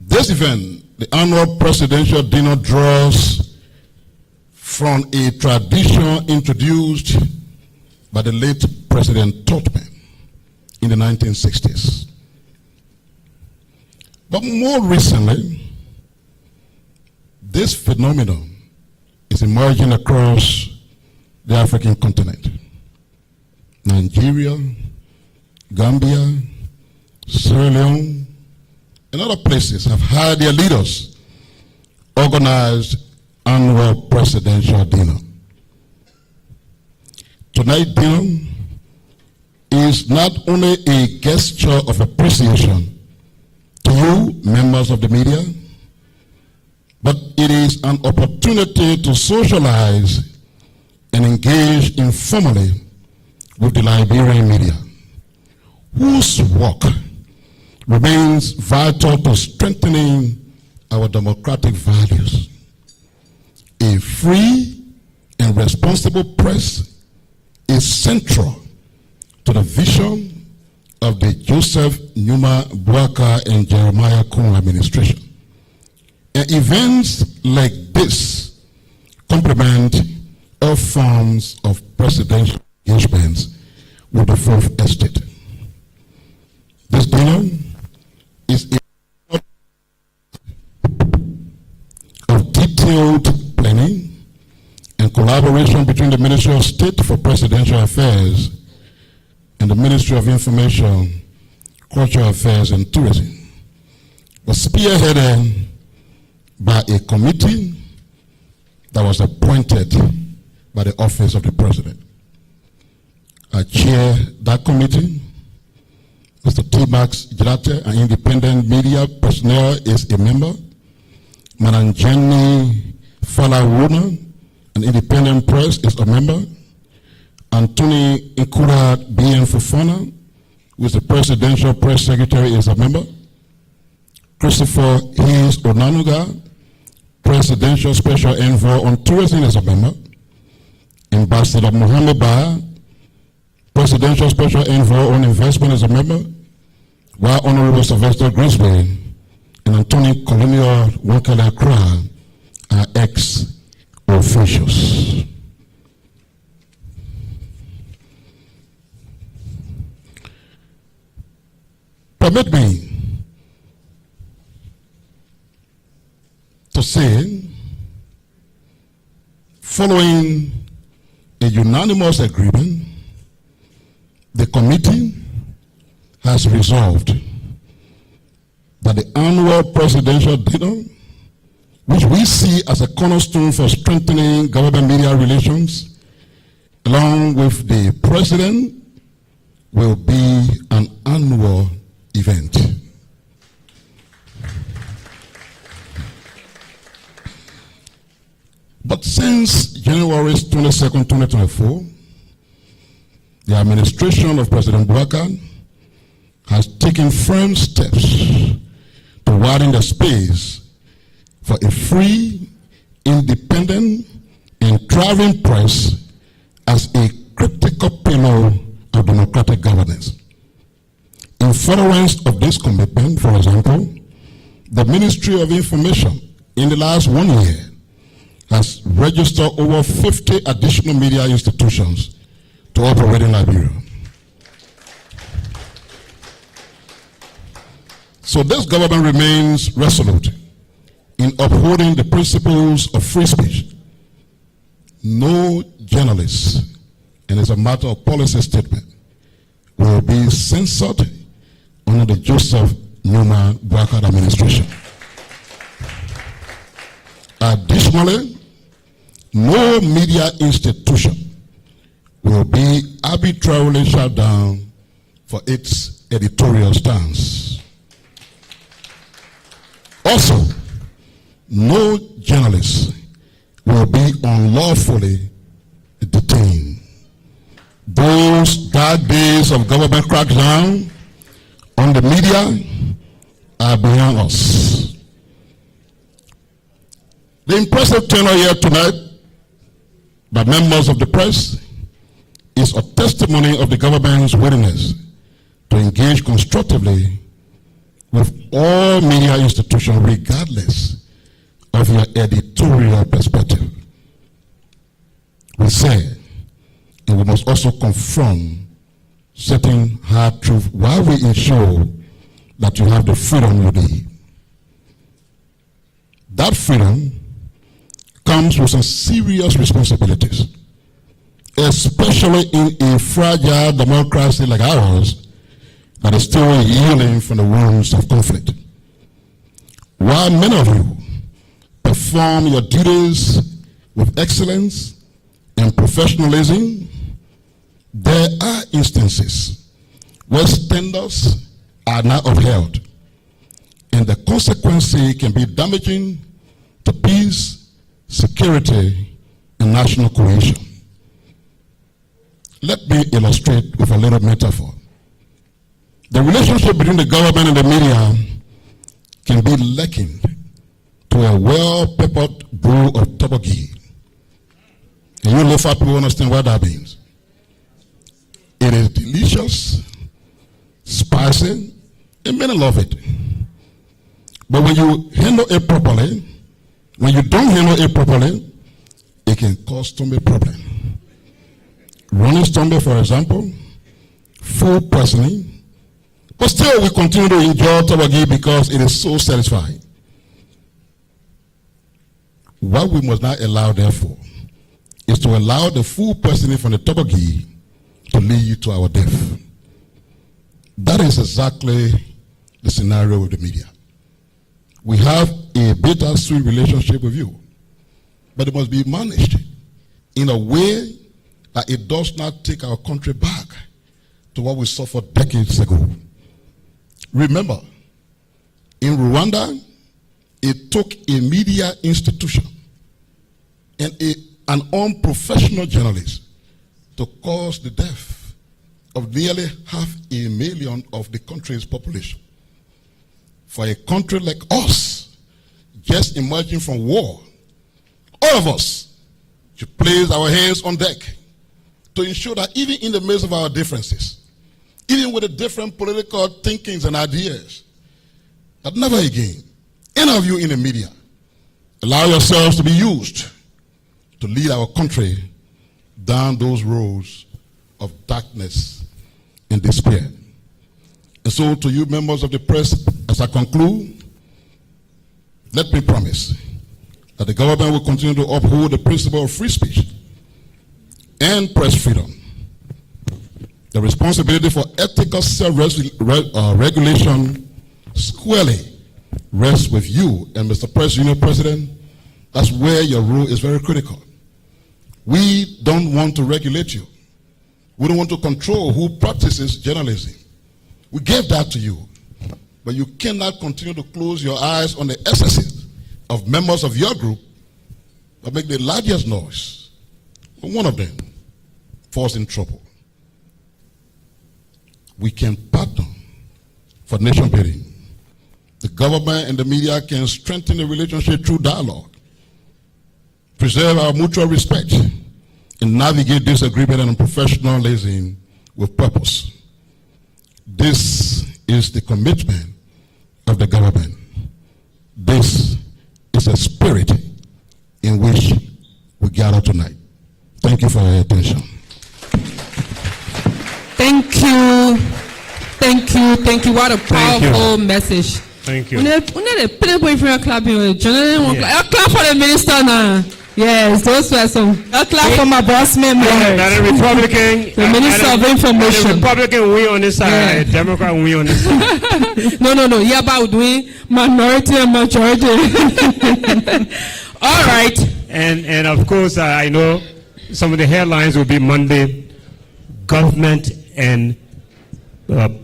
this event, the annual presidential dinner, draws from a tradition introduced by the late President Totman in the 1960s. But more recently, this phenomenon is emerging across the African continent. Nigeria, Gambia, Sierra Leone, and other places have had their leaders organize annual presidential dinner. Tonight's dinner is not only a gesture of appreciation to you, members of the media, but it is an opportunity to socialize and engage informally with the Liberian media, whose work remains vital to strengthening our democratic values. A free and responsible press is central to the vision of the Joseph Numa Boakai'S and Jeremiah Kun administration. And events like this complement all forms of presidential engagements with the Fourth Estate. tenure is a of detailed planning and collaboration between the Ministry of State for Presidential Affairs and the Ministry of Information, Cultural Affairs and Tourism, was spearheaded by a committee that was appointed by the Office of the President. I chair that committee. Mr. T-Max Jirate, an independent media personnel, is a member. Madam Jenny Falawuna, an independent press, is a member. Anthony Ikura B.N. Fofana, who is the presidential press secretary, is a member. Christopher Hayes Onanuga, presidential special envoy on tourism, is a member. Ambassador Mohammed Ba, presidential special envoy on investment, is a member. While Honorable Sylvester Grisby and Anthony Colonial Wankala Kra are ex-officials. Permit me to say, following a unanimous agreement, the committee has resolved that the annual presidential dinner, which we see as a cornerstone for strengthening government media relations, along with the president, will be an annual event. But since January 22nd, 2024, the administration of President Boakai has taken firm steps to widen the space for a free, independent, and thriving press as a critical pillar of democratic governance. In furtherance of this commitment, for example, the Ministry of Information in the last 1 year has registered over 50 additional media institutions to operate in Liberia. So this government remains resolute in upholding the principles of free speech. No journalist, and it's a matter of policy statement, will be censored under the Joseph Numa Boakai administration. Additionally, no media institution will be arbitrarily shut down for its editorial stance. Also, no journalist will be unlawfully detained. Those dark days of government crackdown on the media are behind us. The impressive tenor here tonight by members of the press is a testimony of the government's willingness to engage constructively with all media institutions regardless of your editorial perspective. We say, and we must also confront certain hard truths while we ensure that you have the freedom you need. That freedom comes with some serious responsibilities, especially in a fragile democracy like ours that is still healing from the wounds of conflict. While many of you perform your duties with excellence and professionalism, there are instances where standards are not upheld, and the consequence can be damaging to peace, security, and national cohesion. Let me illustrate with a little metaphor. The relationship between the government and the media can be likened to a well-peppered bowl of tteokbokki. And you local people understand what that means. It is delicious, spicy, and many love it. But when you handle it properly, when you don't handle it properly, it can cause stomach problem. Running stomach, for example, food poisoning, But still, we continue to enjoy Tobagi because it is so satisfying. What we must not allow, therefore, is to allow the full personage from the Tobagi to lead to our death. That is exactly the scenario with the media. We have a bittersweet relationship with you, but it must be managed in a way that it does not take our country back to what we suffered decades ago. Remember, in Rwanda, it took a media institution and an unprofessional journalist to cause the death of nearly 500,000 of the country's population. For a country like us, just emerging from war, all of us should place our hands on deck to ensure that even in the midst of our differences, even with the different political thinkings and ideas, that never again, any of you in the media, allow yourselves to be used to lead our country down those roads of darkness and despair. And so to you members of the press, as I conclude, let me promise that the government will continue to uphold the principle of free speech and press freedom. The responsibility for ethical self-regulation squarely rests with you and Mr. President. That's where your role is very critical. We don't want to regulate you. We don't want to control who practices journalism. We gave that to you. But you cannot continue to close your eyes on the excesses of members of your group that make the largest noise. But one of them falls in trouble. We can partner for nation building. The government and the media can strengthen the relationship through dialogue, preserve our mutual respect, and navigate disagreement and professionalism with purpose. This is the commitment of the government. This is the spirit in which we gather tonight. Thank you for your attention. Thank you. Thank you. Thank you. What a powerful message. Thank you. Clap for the minister now. Yes, those were some. A clap for my boss man. That a Republican. The Minister of Information. A Republican win on this side, a Democrat win on this side. No. Yeah, about doing minority and majority. All right. And of course, I know some of the headlines will be Monday, government and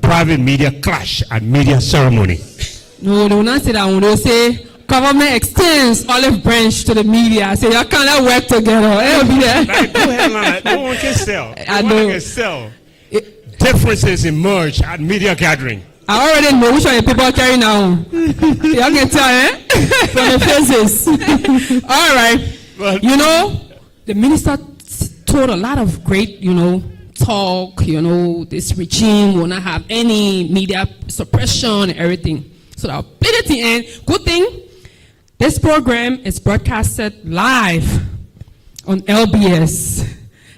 private media clash at media ceremony. No, they will not say that. When they say government extends olive branch to the media, say you can't work together. It'll be there. No one can sell. I No know. one can sell. Differences emerge at media gathering. I already know which one the people carry now. Y'all can tell, from the faces. All right. Well, The minister told a lot of great, talk. This regime will not have any media suppression and everything. So that at the end, good thing, this program is broadcasted live on LBS.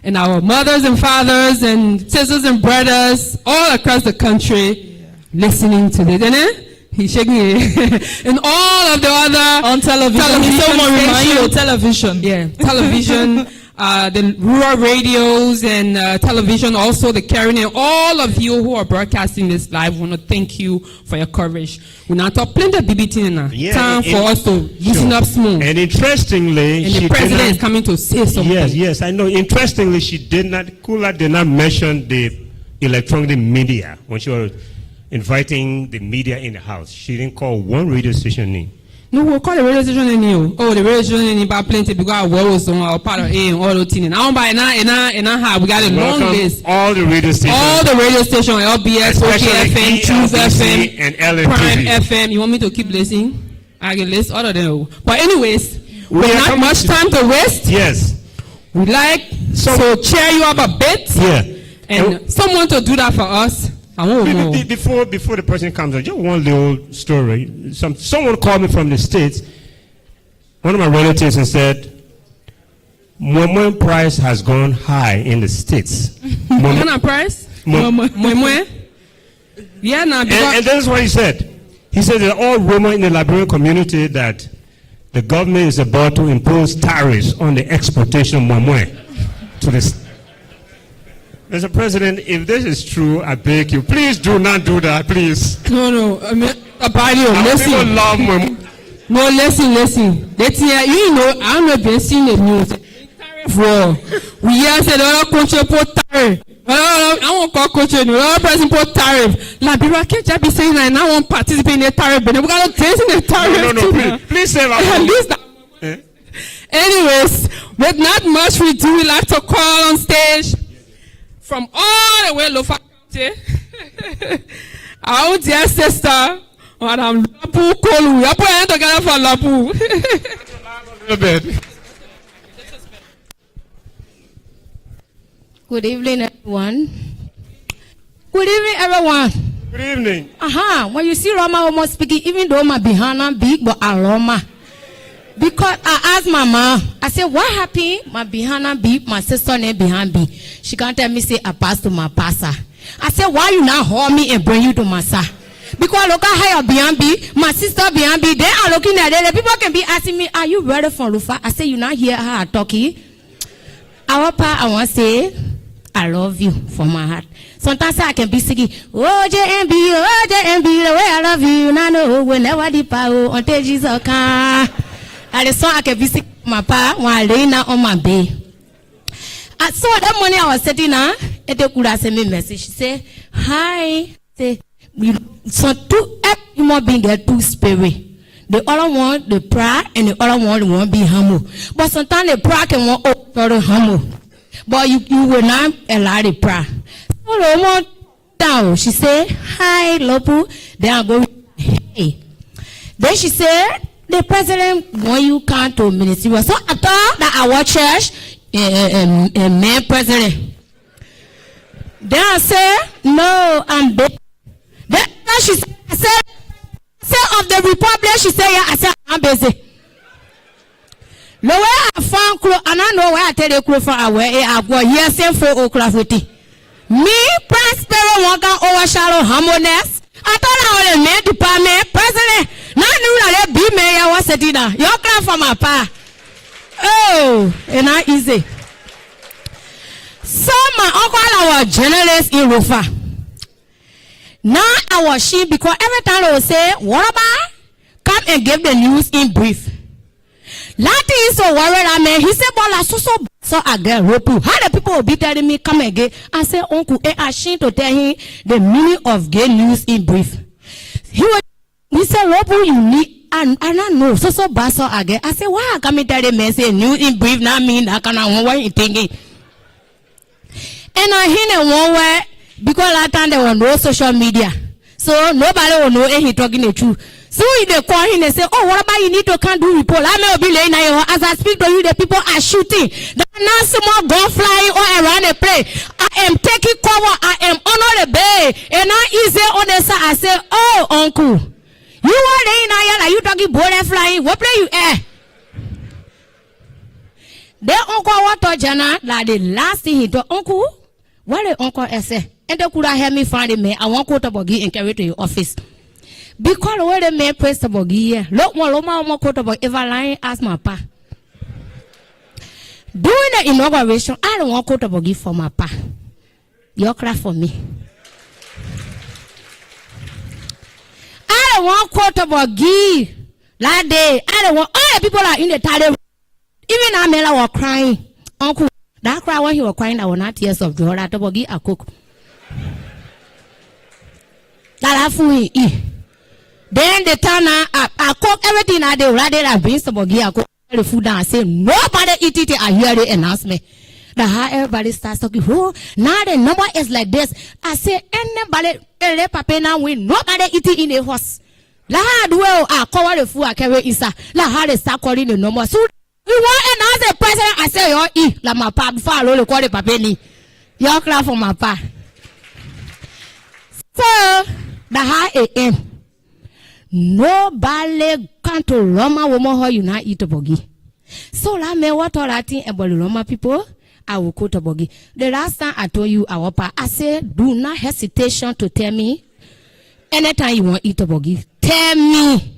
And our mothers and fathers and sisters and brothers all across the country listening to this. He's shaking it. And all of the other On television. Someone remind you of television. Yeah, television, the rural radios and television, also the carrying. And all of you who are broadcasting this live, want to thank you for your coverage. We now talk plenty of BBT now. Time for us to listen up small. And interestingly, And the president is coming to say something. Yes, I know. Interestingly, Kula did not mention the electronic media when she was inviting the media in the house. She didn't call one radio station name. No, we'll call the radio station in you. Oh, the radio station in about plenty because our was on our part of A and all those things. Now by now, we got a long list. All the radio stations. All the radio stations, LBS, OKFM, Choose FM, and Prime LNTV. FM. You want me to keep listening? I can list all of them. But anyways, We with are not coming much to- time to waste, Yes. we'd like to cheer you up a bit. Yeah. And someone to do that for us. I won't know. Before the person comes on, just one little story. Someone called me from the States, one of my relatives, and said, Momo price has gone high in the States. What kind of price? Mo- Mwe. Yeah, now And this is what he said. He said that all women in the Liberian community that the government is about to impose tariffs on the exportation of moimoi to this. Mr. President, if this is true, I beg you, please do not do that, please. No. I mean, People love moimoi. No, listen. You know, I don't know if you've seen the news. We hear said the country put tariff. I won't call country. The president put tariff. Liberia can't just be saying that I won't participate in the tariff, but we got to taste in the tariff. No, please save our At least that. Anyways, with not much we do, we like to call on stage from all the way Lofa County. Our dear sister, Madam Lapu Kolu. You put hand together for Lapu. A little bit. Good evening, everyone. Good evening, everyone. Good evening. When you see Roma almost speaking, even though my Bihana big, but Aroma. Because I asked Mama, I said, what happened? My Bihana big, my sister named Bihan B. She can't tell me, say, I pass to my pastor. I said, why you not hold me and bring you to my side? Because look at how your BNB, my sister BNB, they are looking at it. The people can be asking me, are you ready for Lufa? I say, you not hear her talking. Our pa, I want to say, I love you from my heart. Sometimes I can be singing, oh JMB, the way I love you, and I know whenever the power until Jesus can. And the song I can be singing my pa while laying on my bed. I saw that morning I was sitting there, and they could send me a message. She said, hi. Say, so two human beings get two spirit. The other one the pride and the other one won't be humble. But sometimes the pride can want to humble. But you will not allow the pride. So the woman down, she said, hi Lopu. Then I go, hey. Then she said, the president want you come to ministry. So I thought that our church a man president. Then I said, no, I'm busy. Then she said, I said of the republic, she said, yeah, I said, I'm busy. No way I found crew, and I know where I tell the crew from away, I go here, same for Oklahoma. Me, prosperous, walking over shallow humbleness. I thought I was a man department president. Now I knew that they be mayor was a dinner. You're crying for my pa. Oh, and not easy. So my uncle was journalist in Rufa. Now I was she because every time I would say, what about? Come and give the news in brief. Latin is so worried. I mean, he said, "Bola so I get rope." How the people will be telling me, "Come again?" I said, "Uncle, I ashamed to tell him the meaning of get news in brief." He said, "Rope, you need." And I don't know. So basso again. I said, "Why come and tell the man say news in brief? Not mean that kind of what you thinking?" And I hear one way because that time there was no social media, so nobody will know if he talking the truth. So they call him and say, "Oh, what about you need to come do report?" I may be laying now. As I speak to you, the people are shooting. There are now some more gun flying all around the place. I am taking cover. I am under the bed. And I easy on the side. I say, "Oh, uncle, you are laying now. Like you talking bullet flying. What play you air?" Then uncle what to Jana? Like the last thing he told uncle, what the uncle say? And they could have helped me find the man. I want to go to Bogi and carry to your office. Because where the man pressed the Bogi, look more quote about Evaline as my pa. During the inauguration, I don't want to go to Bogi for my pa. You're cry for me. I don't want to go to Bogi that day. I don't want all the people are in the title. Even Amela was crying. Uncle, that cry when he was crying, I was not tears of joy. I told Bogi a cook. That I then the turn I cook everything I did rather than bring somebody. I cook the food down. I say nobody eat it. I hear the announcement. That how everybody starts talking. Oh, now the number is like this. I say anybody let papa now win. Nobody eat it in a horse. La well I cover the food I carry inside. La how they start calling the number. So you want announce the president? I say you eat la my pa before I roll call the papa ni. You cry for my pa. So the high AM. Nobody can't to Roma woman how you not eat a bogi. So la me what all that thing about the Roma people, I will quote a bogi. The last time I told you our pa, I said, do not hesitation to tell me anytime you want to eat tobogi, tell me.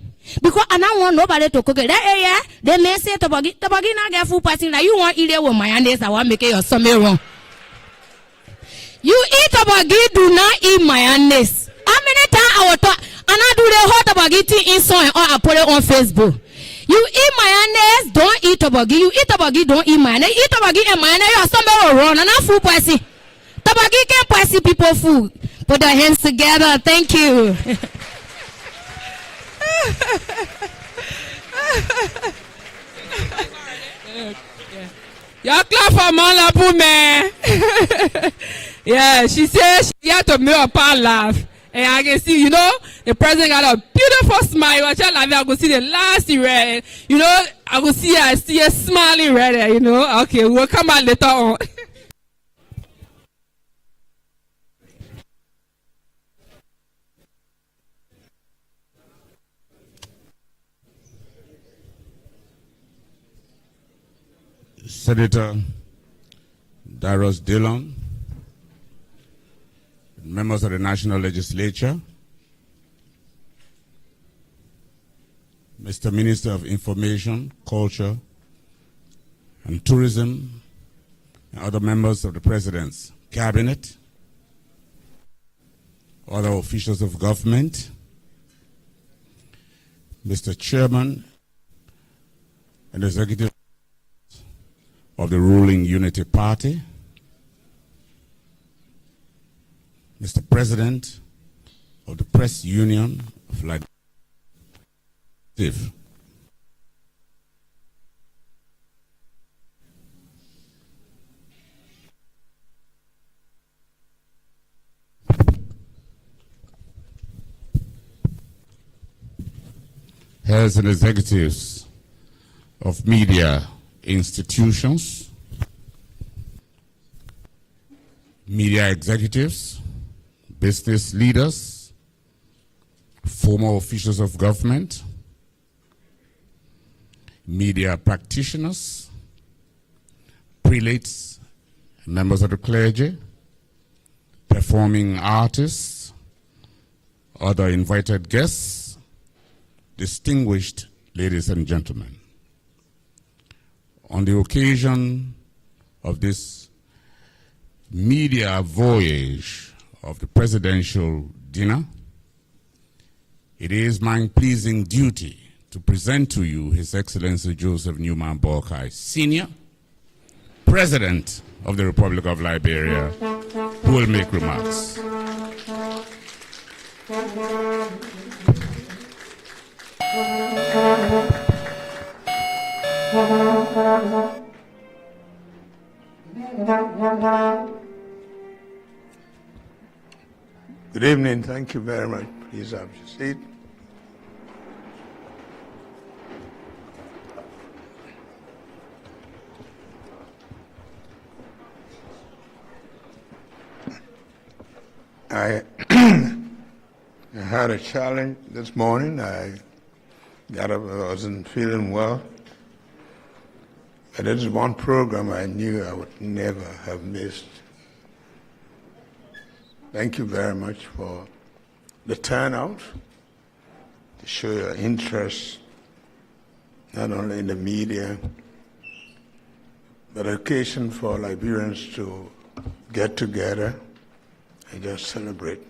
Because I don't want nobody to cook it. Yeah, they may say tobogi not get food passing. Like you want to eat it with mayonnaise, I want to make it your stomach wrong. You eat tobogi, do not eat mayonnaise. How many times I will talk, and I do the hot tobogi thing in song or I put it on Facebook. You eat mayonnaise, don't eat tobogi. You eat tobogi, don't eat mayonnaise. Eat tobogi and mayonnaise, your stomach will run, and not food passing. Tobogi can pass people food. Put your hands together. Thank you. Y'all clap for Malapu, man. Yeah, she says she had to make a part laugh. And I can see, you know, the president got a beautiful smile. I could see the last red. You know, I see her smiling red, you know. Okay, we'll come back later on. Senator Darius Dillon, members of the National Legislature, Mr. Minister of Information, Culture, and Tourism, and other members of the President's Cabinet, other officials of government, Mr. Chairman and Executive of the ruling Unity Party, Mr. President of the Press Union of Liberia, heads and executives of media institutions, media executives, business leaders, former officials of government, media practitioners, prelates, members of the clergy, performing artists, other invited guests, distinguished ladies and gentlemen. On the occasion of this media voyage of the presidential dinner, it is my pleasing duty to present to you His Excellency Joseph Newman Boakai'S Sr., President of the Republic of Liberia, who will make remarks. Good evening. Thank you very much. Please have your seat. I had a challenge this morning. I got up, I wasn't feeling well. But this is one program I knew I would never have missed. Thank you very much for the turnout, to show your interest, not only in the media, but occasion for Liberians to get together and just celebrate.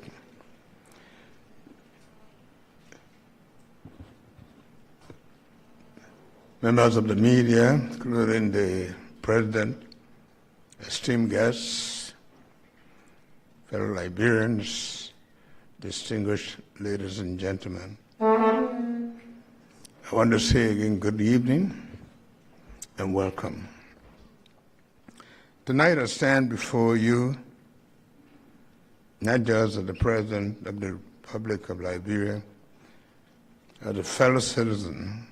Members of the media, including the President, esteemed guests, fellow Liberians, distinguished ladies and gentlemen. I want to say again good evening and welcome. Tonight I stand before you not just as the President of the Republic of Liberia, as a fellow citizen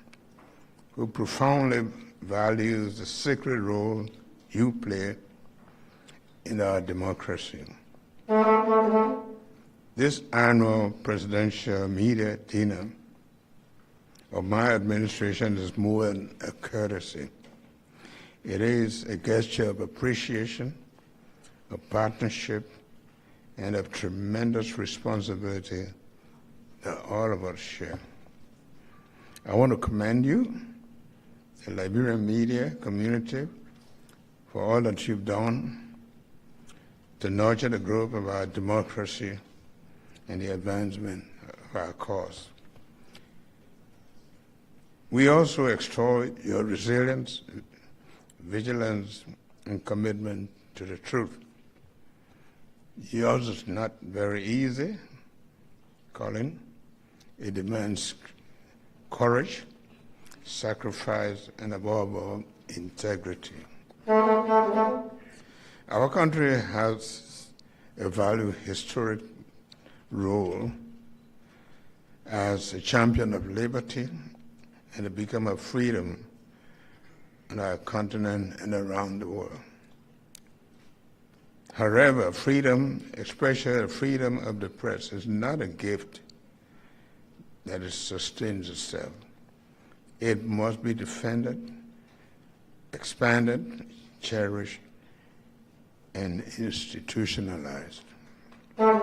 who profoundly values the sacred role you play in our democracy. This annual presidential media dinner of my administration is more than a courtesy. It is a gesture of appreciation, of partnership, and of tremendous responsibility that all of us share. I want to commend you, the Liberian media community, for all that you've done to nurture the growth of our democracy and the advancement of our cause. We also extol your resilience, vigilance, and commitment to the truth. Yours is not very easy, Colin. It demands courage, sacrifice, and above all, integrity. Our country has a valued historic role as a champion of liberty and a beacon of freedom on our continent and around the world. However, freedom, especially the freedom of the press, is not a gift that it sustains itself. It must be defended, expanded, cherished, and institutionalized. I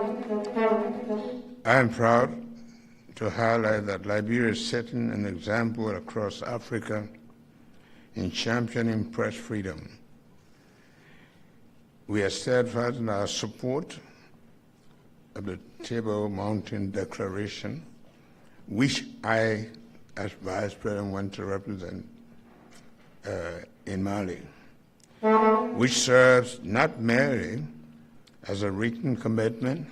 am proud to highlight that Liberia is setting an example across Africa in championing press freedom. We are steadfast in our support of the Table Mountain Declaration, which I, as Vice President, went to represent in Mali, which serves not merely as a written commitment,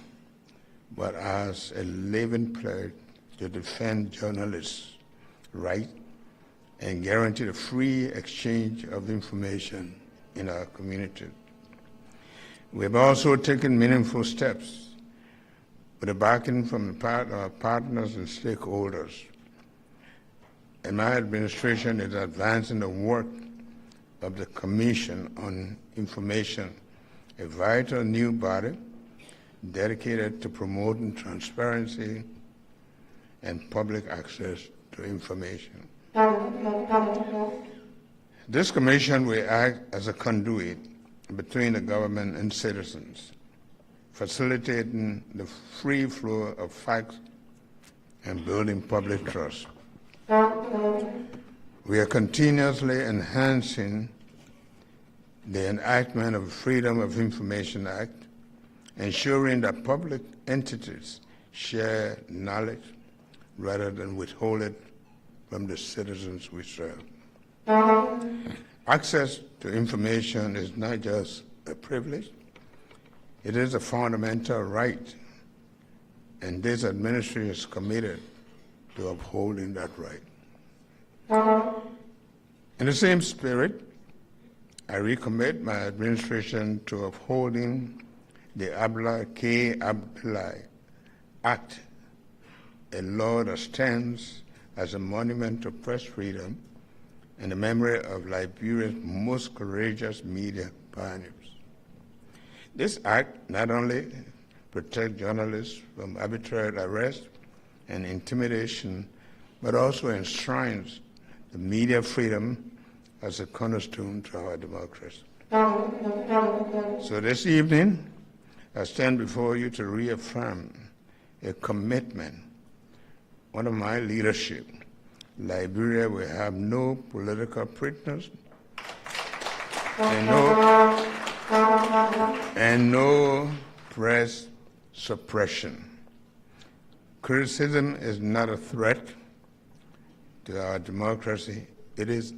but as a living pledge to defend journalists' rights and guarantee the free exchange of information in our community. We have also taken meaningful steps with the backing from our partners and stakeholders. And my administration is advancing the work of the Commission on Information, a vital new body dedicated to promoting transparency and public access to information. This commission will act as a conduit between the government and citizens, facilitating the free flow of facts and building public trust. We are continuously enhancing the enactment of the Freedom of Information Act, ensuring that public entities share knowledge rather than withhold it from the citizens we serve. Access to information is not just a privilege, it is a fundamental right, and this administration is committed to upholding that right. In the same spirit, I recommit my administration to upholding the Abdullah K. Abdullah Act, a law that stands as a monument to press freedom and the memory of Liberia's most courageous media pioneers. This act not only protects journalists from arbitrary arrest and intimidation, but also enshrines the media freedom as a cornerstone to our democracy. So this evening, I stand before you to reaffirm a commitment under my leadership. Liberia will have no political prisoners and no press suppression. Criticism is not a threat to our democracy, it is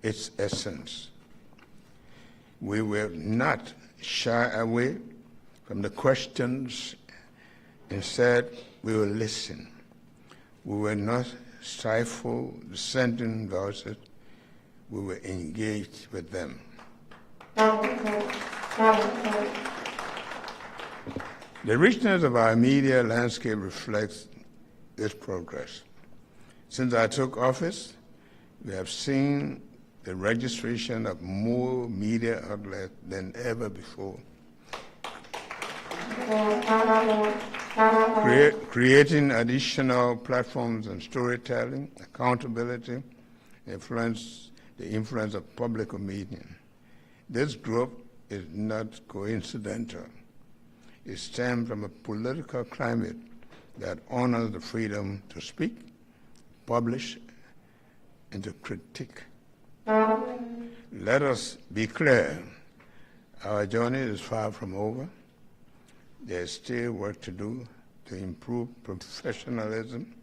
its essence. We will not shy away from the questions. Instead, we will listen. We will not stifle dissenting voices. We will engage with them. The richness of our media landscape reflects this progress. Since I took office, we have seen the registration of more media outlets than ever before, creating additional platforms on storytelling, accountability, the influence of public opinion. This growth is not coincidental. It stems from a political climate that honors the freedom to speak, publish, and to critique. Let us be clear. Our journey is far from over. There is still work to do to improve professionalism,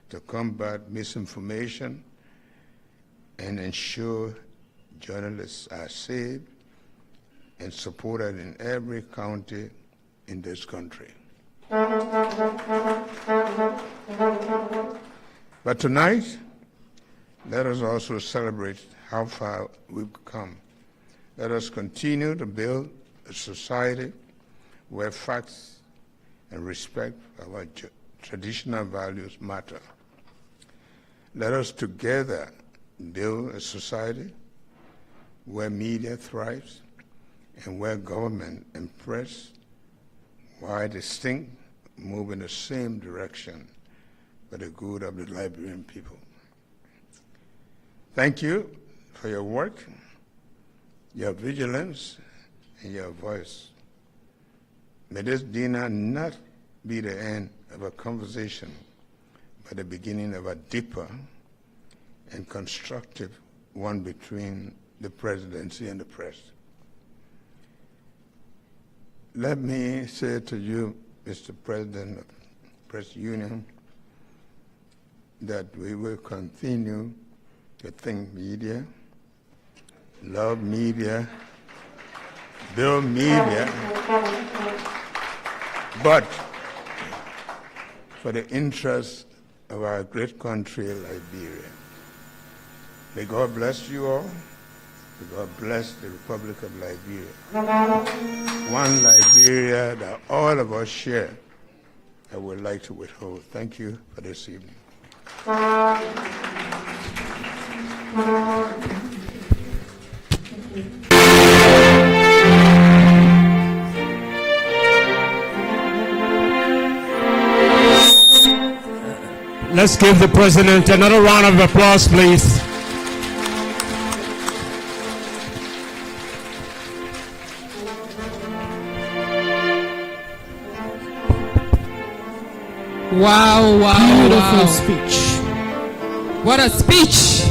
to combat misinformation, and ensure journalists are saved and supported in every county in this country. But tonight, let us also celebrate how far we've come. Let us continue to build a society where facts and respect for our traditional values matter. Let us together build a society where media thrives and where government and press, while distinct, move in the same direction for the good of the Liberian people. Thank you for your work, your vigilance, and your voice. May this dinner not be the end of a conversation, but the beginning of a deeper and constructive one between the presidency and the press. Let me say to you, Mr. President of the Press Union, that we will continue to think media, love media, build media, but for the interest of our great country, Liberia. May God bless you all. May God bless the Republic of Liberia. One Liberia that all of us share, I would like to withhold. Thank you for this evening. Let's give the president another round of applause, please. Wow, wow, Beautiful wow. speech. What a speech.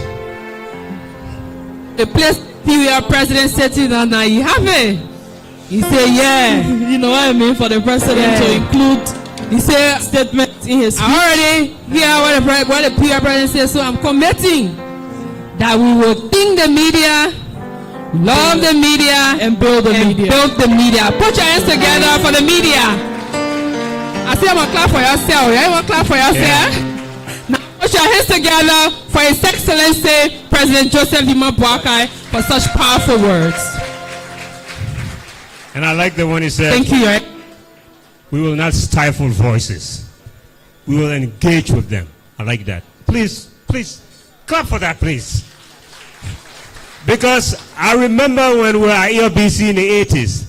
The place the president sitting down now, you have it. He said, yeah. You know what I mean, for the president to include He said, statements in his speech. I already hear what the PR president says, so I'm committing that we will think the media, love the media, and build the media. Build the media. Put your hands together for the media. I say I'm going to clap for yourself. You want to clap for yourself? Yeah. Now put your hands together for His Excellency President Joseph Lima Boakai for such powerful words. And I like the one he said. Thank you, Your We will not stifle voices. We will engage with them. I like that. Please, please, clap for that, please. Because I remember when we were at ELBC in the 80s,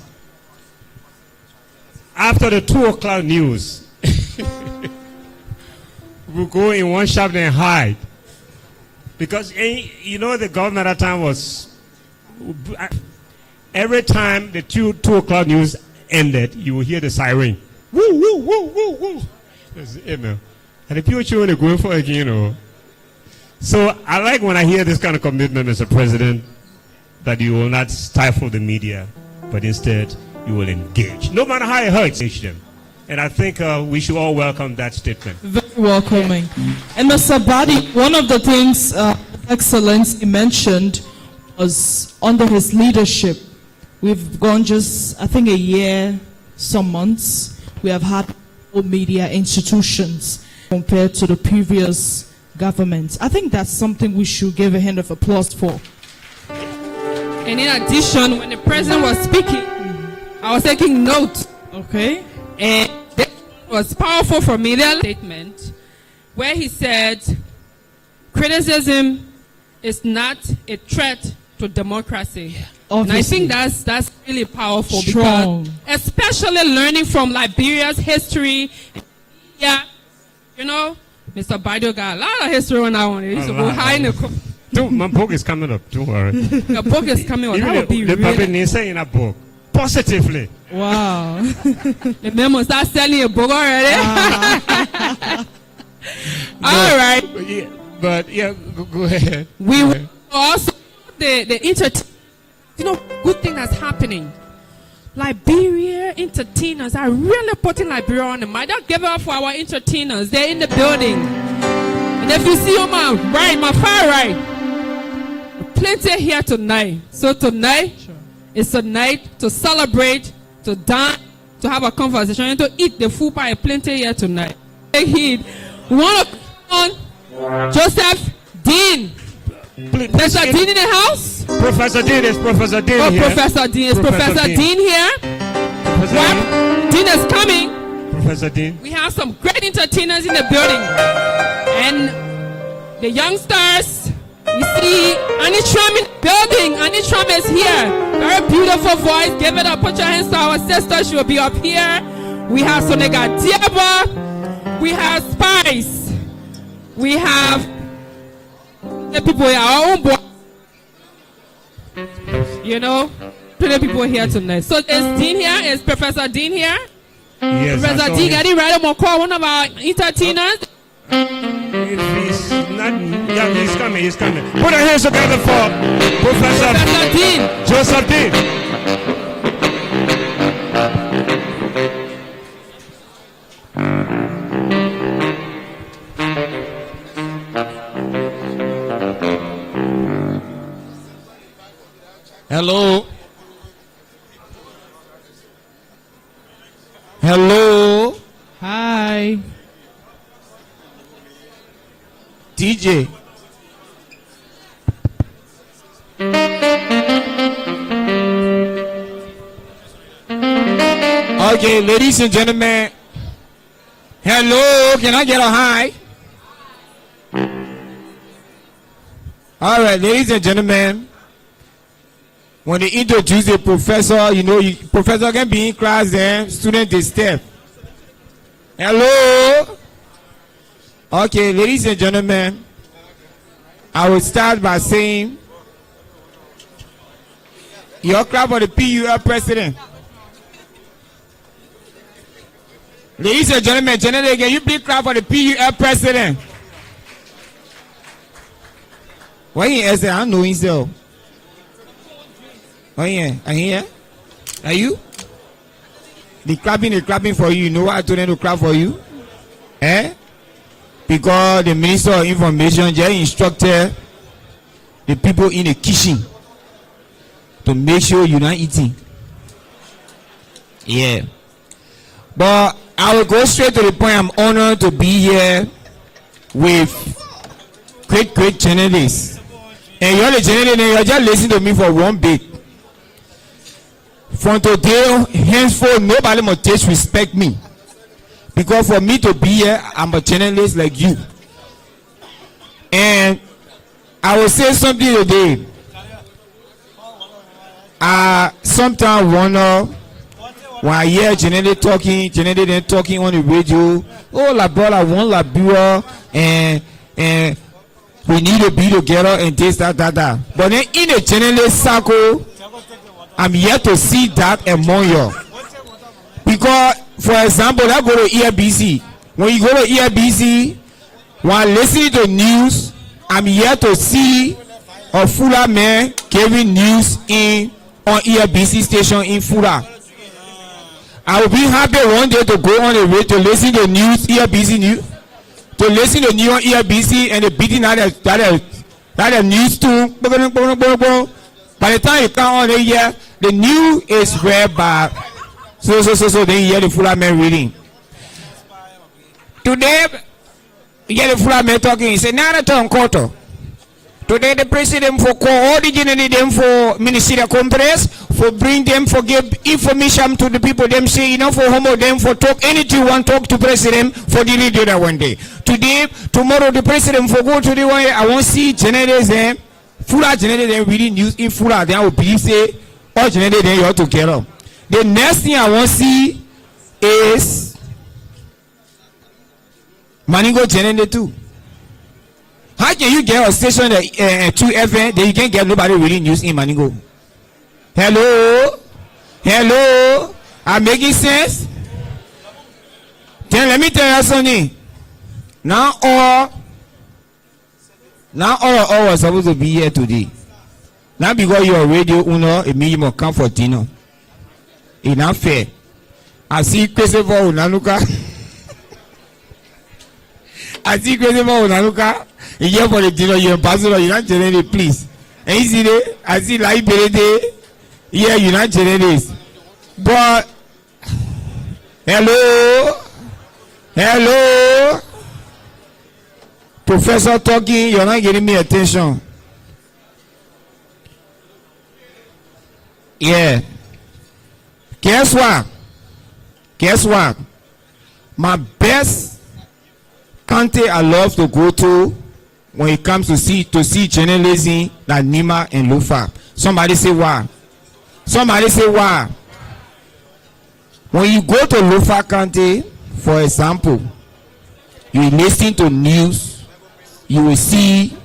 after the 2 o'clock news, we go in one shop and hide. Because, you know, the government at that time was, every time the 2 o'clock news ended, you will hear the siren. Woo, woo, woo, woo, woo. And the people children are going for it, you know. So I like when I hear this kind of commitment, Mr. President, that you will not stifle the media, but instead you will engage. No matter how it hurts, engage them. And I think we should all welcome that statement. Very welcoming. And Mr. Badi, one of the things Excellency mentioned was under his leadership, we've gone just, I think, a year, some months, we have had media institutions compared to the previous governments. I think that's something we should give a hand of applause for. And in addition, when the president was speaking, I was taking notes. Okay. And this was powerful for me, the statement where he said, criticism is not a threat to democracy. And I think that's really powerful. Strong. Because especially learning from Liberia's history. Yeah, you know, Mr. Baido got a lot of history on that one. He used to go high in the My book is coming up, don't worry. The book is coming up. That would be the really... puppet say in a book. positively. Wow. The man must start selling a book already. All right. But go ahead. We will also the good thing that's happening. Liberia entertainers are really putting Liberia on the map. Don't give it up for our entertainers. They're in the building. And if you see on my right, my far right, plenty here tonight. So tonight is a night to celebrate, to dance, to have a conversation, and to eat the food pie. Plenty here tonight. We want to call on Joseph Dean. Professor Dean in the house? Professor Dean is Professor Dean here. Professor Dean. Is Professor Dean here? Dean is coming. Professor Dean. We have some great entertainers in the building. And the youngsters, we see Annie Tram in the building. Annie Tram is here. Very beautiful voice. Give it up. Put your hands to our sister. She will be up here. We have Sonega Diaba. We have Spice. We have the people here, our own boy. You know, plenty people here tonight. So is Dean here? Is Professor Dean here? Yes. Professor Dean, getting ready to call one of our entertainers. He's coming. He's coming. Put our hands together for Professor Dean. Joseph Dean. Hello. Hello. Hi. DJ. Okay, ladies and gentlemen. Hello, can I get a hi? All right, ladies and gentlemen. When they introduce a professor, you know, professor can be in class, then student they step. Hello. Okay, ladies and gentlemen, I will start by saying, your clap for the PUL president. Ladies and gentlemen, generally, can you please clap for the PUL president? Why you say I know himself? Oh yeah, are you here? Are you? The clapping for you. You know why I told them to clap for you? Eh? Because the Minister of Information just instructed the people in the kitchen to make sure you're not eating. Yeah. But I will go straight to the point. I'm honored to be here with great journalists. And you're the journalist, and you're just listening to me for one bit. From today, henceforth, nobody must disrespect me. Because for me to be here, I'm a journalist like you. And I will say something today. I sometimes wonder when I hear journalists talking on the radio. Oh, la brother, one la bureau, and we need to be together and this, that. But then in a journalist circle, I'm here to see that among you. Because, for example, I go to ERBC. When you go to ERBC, while listening to news, I'm here to see a Fula man giving news on ERBC station in Fula. I will be happy one day to go on the radio to listen to news, ERBC news, to listen to news on ERBC and the beating that news too. By the time you come on here, the news is read by so then you hear the Fula man reading. Today, you hear the Fula man talking. He said, "Nana to Unkoto." Today, the president for coordinating them for ministerial conference, for bring them for give information to the people. Them say, you know, for homo them for talk anything you want talk to president for the radio that one day. Today, tomorrow the president for go to the one. I want to see generators them. Fula generate them reading news in Fula. Then I will believe say all generate them you have to get up. The next thing I want to see is Maningo generate too. How can you get a station that 2 FM then you can't get nobody reading news in Maningo? Hello? Hello? I'm making sense? Then let me tell you something. Now all of us are supposed to be here today. Now because you're radio owner, it means you must come for dinner. It's not fair. I see Christopher Unanuka. I see Christopher Unanuka. You're here for the dinner, you're ambassador, you're not generating, please. And you see there, I see Lai Berede. Yeah, you're not generating. But, hello, Professor talking, you're not getting me attention. Yeah. Guess what? My best country I love to go to when it comes to see journalism like Nima and Lufa. Somebody say why? When you go to Lufa County, for example, you listen to news, you will see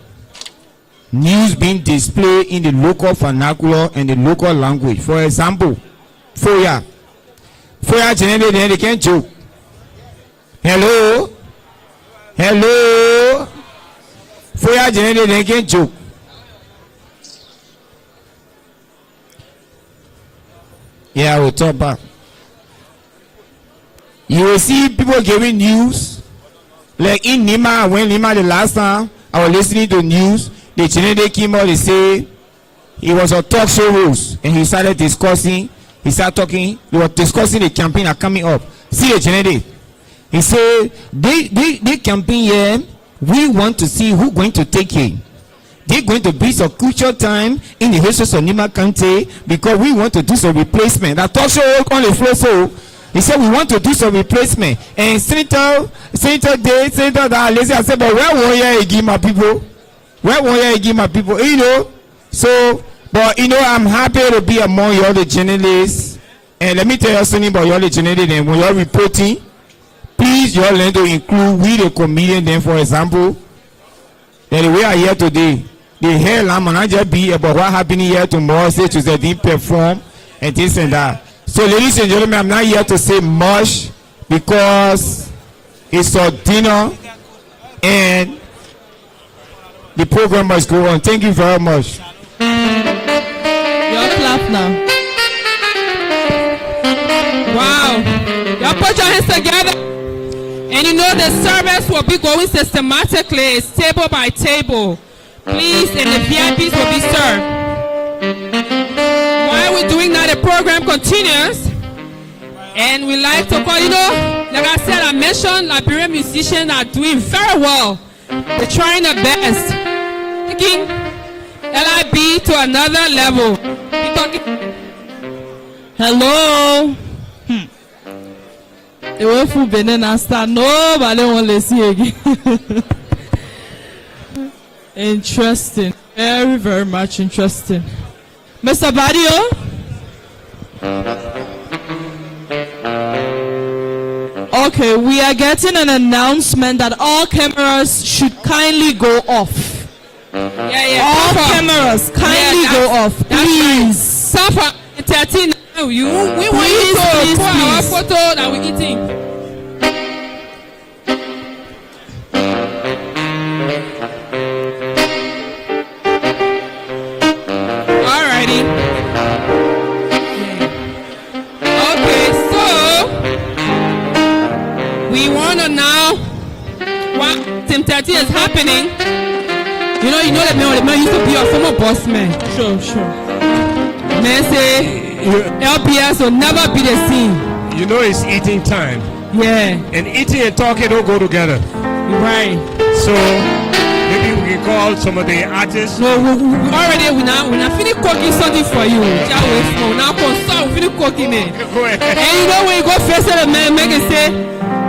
news being displayed in the local vernacular and the local language. For example, Foya generally they can't joke. Hello. Foya generally they can't joke. Yeah, we'll talk back. You will see people giving news. Like in Nima, when Nima the last time I was listening to news, the generally came out, they say he was a talk show host and he started discussing, they were discussing the campaign that coming up. See the generally. He said, they campaign here, we want to see who going to take it. They're going to be some crucial time in the history of Nima County because we want to do some replacement. That talk show on the floor, so he said we want to do some replacement. And Senator that lazy, I said, but where won't you give my people? You know? So, but you know, I'm happy to be among you all the journalists. And let me tell you something about you all the journalists. And when you're reporting, please you all learn to include we the comedian then, for example. That the way I hear today, the hell I'm not just be about what happened here tomorrow, say to the deep perform and this and that. So ladies and gentlemen, I'm not here to say much because it's a dinner and the program must go on. Thank you very much. Your clap now. Wow. Y'all put your hands together. And you know the service will be going systematically, it's table by table. Please, and the VIPs will be served. While we're doing that, the program continues. And we like to call, you know, like I said, I mentioned Liberian musicians are doing very well. They're trying their best. Taking LIB to another level. We're talking. Hello. The way for Benin and start, nobody won't listen again. Interesting. Very, very much interesting. Mr. Badio? Okay, we are getting an announcement that all cameras should kindly go off. Yeah. All cameras kindly go off. Please. Suffer 13. We want you to put our photo that we're eating. Alrighty. Okay, so we want to now what Team 13 is happening. You know the man used to be a former boss man. Sure. Man say LPS will never be the same. You know it's eating time. Yeah. And eating and talking don't go together. Right. So maybe we can call some of the artists. No, we already we now finish cooking something for you. Now consult, we finish cooking it. Go ahead. And you know when you go face the man, make it say,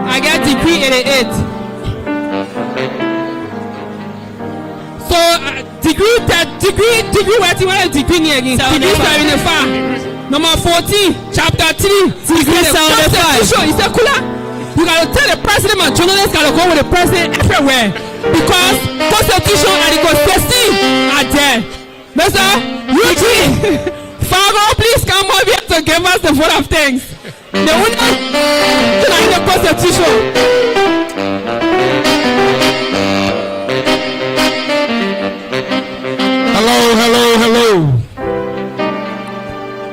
I got degree 88. So degree what you want degree near again? Degree 75. Number 14, chapter 3. Degree 75. He said, Kula, you gotta tell the president and journalists gotta go with the president everywhere. Because constitution and the constitution are there. Mr. Eugene, 5 Tobago, please come over here to give us the vote of thanks. The winner tonight the prostitution. Hello.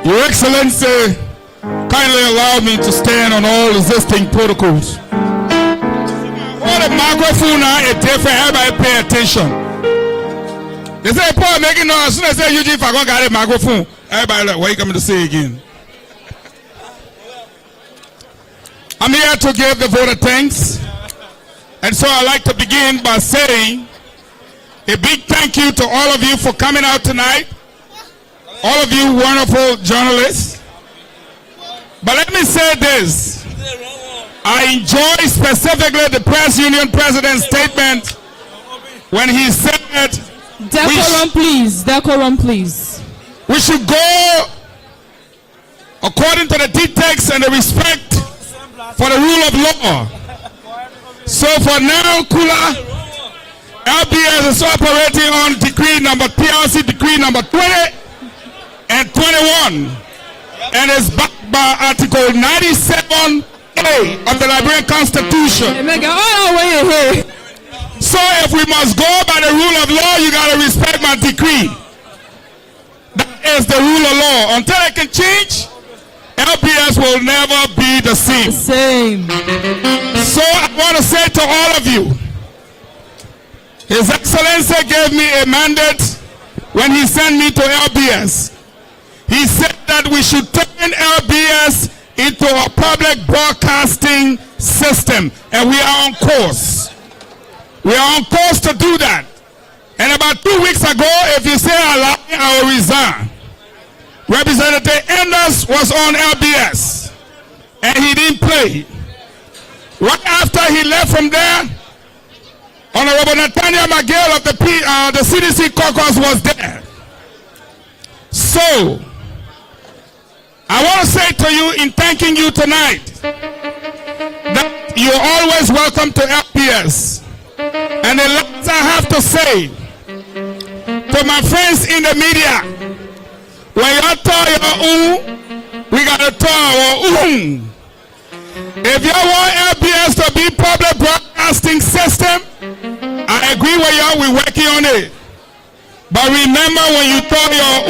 Your Excellency, kindly allow me to stand on all existing protocols. All the microphone now is different. Everybody pay attention. They say, Paul, making noise. As soon as I say, Eugene, if I go get a microphone, everybody like, what are you coming to say again? I'm here to give the vote of thanks. And so I'd like to begin by saying a big thank you to all of you for coming out tonight. All of you wonderful journalists. But let me say this. I enjoy specifically the press union president's statement when he said, Decorum, please. We should go according to the dictates and the respect for the rule of law. So for now, Kula, LBS is operating on decree number PRC decree number 20 and 21, and is backed by Article 97A of the Liberian Constitution. So if we must go by the rule of law, you gotta respect my decree. That is the rule of law. Until it can change, LBS will never be the same. So I want to say to all of you, His Excellency gave me a mandate when he sent me to LBS. He said that we should turn LBS into a public broadcasting system, and we are on course. We are on course to do that. And about 2 weeks ago, if you say I lie, I will resign. Representative Enders was on LBS, and he didn't play. Right after he left from there, Honorable Nathaniel McGill of the CDC caucus was there. So, I want to say to you in thanking you tonight that you're always welcome to LBS. And the last I have to say to my friends in the media, when you tell your we got to tell our If you want LBS to be public broadcasting system, I agree with you, we're working on it. But remember, when you tell your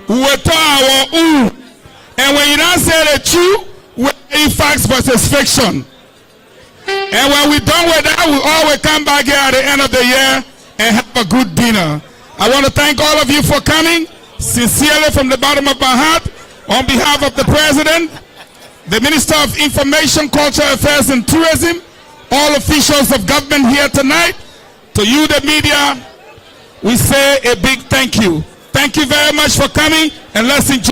we will tell our and when you don't say the truth, we're in facts versus fiction. And when we're done with that, we always come back here at the end of the year and have a good dinner. I want to thank all of you for coming, sincerely from the bottom of my heart, on behalf of the President, the Minister of Information, Culture Affairs and Tourism, all officials of government here tonight. To you, the media, we say a big thank you. Thank you very much for coming, and let's enjoy.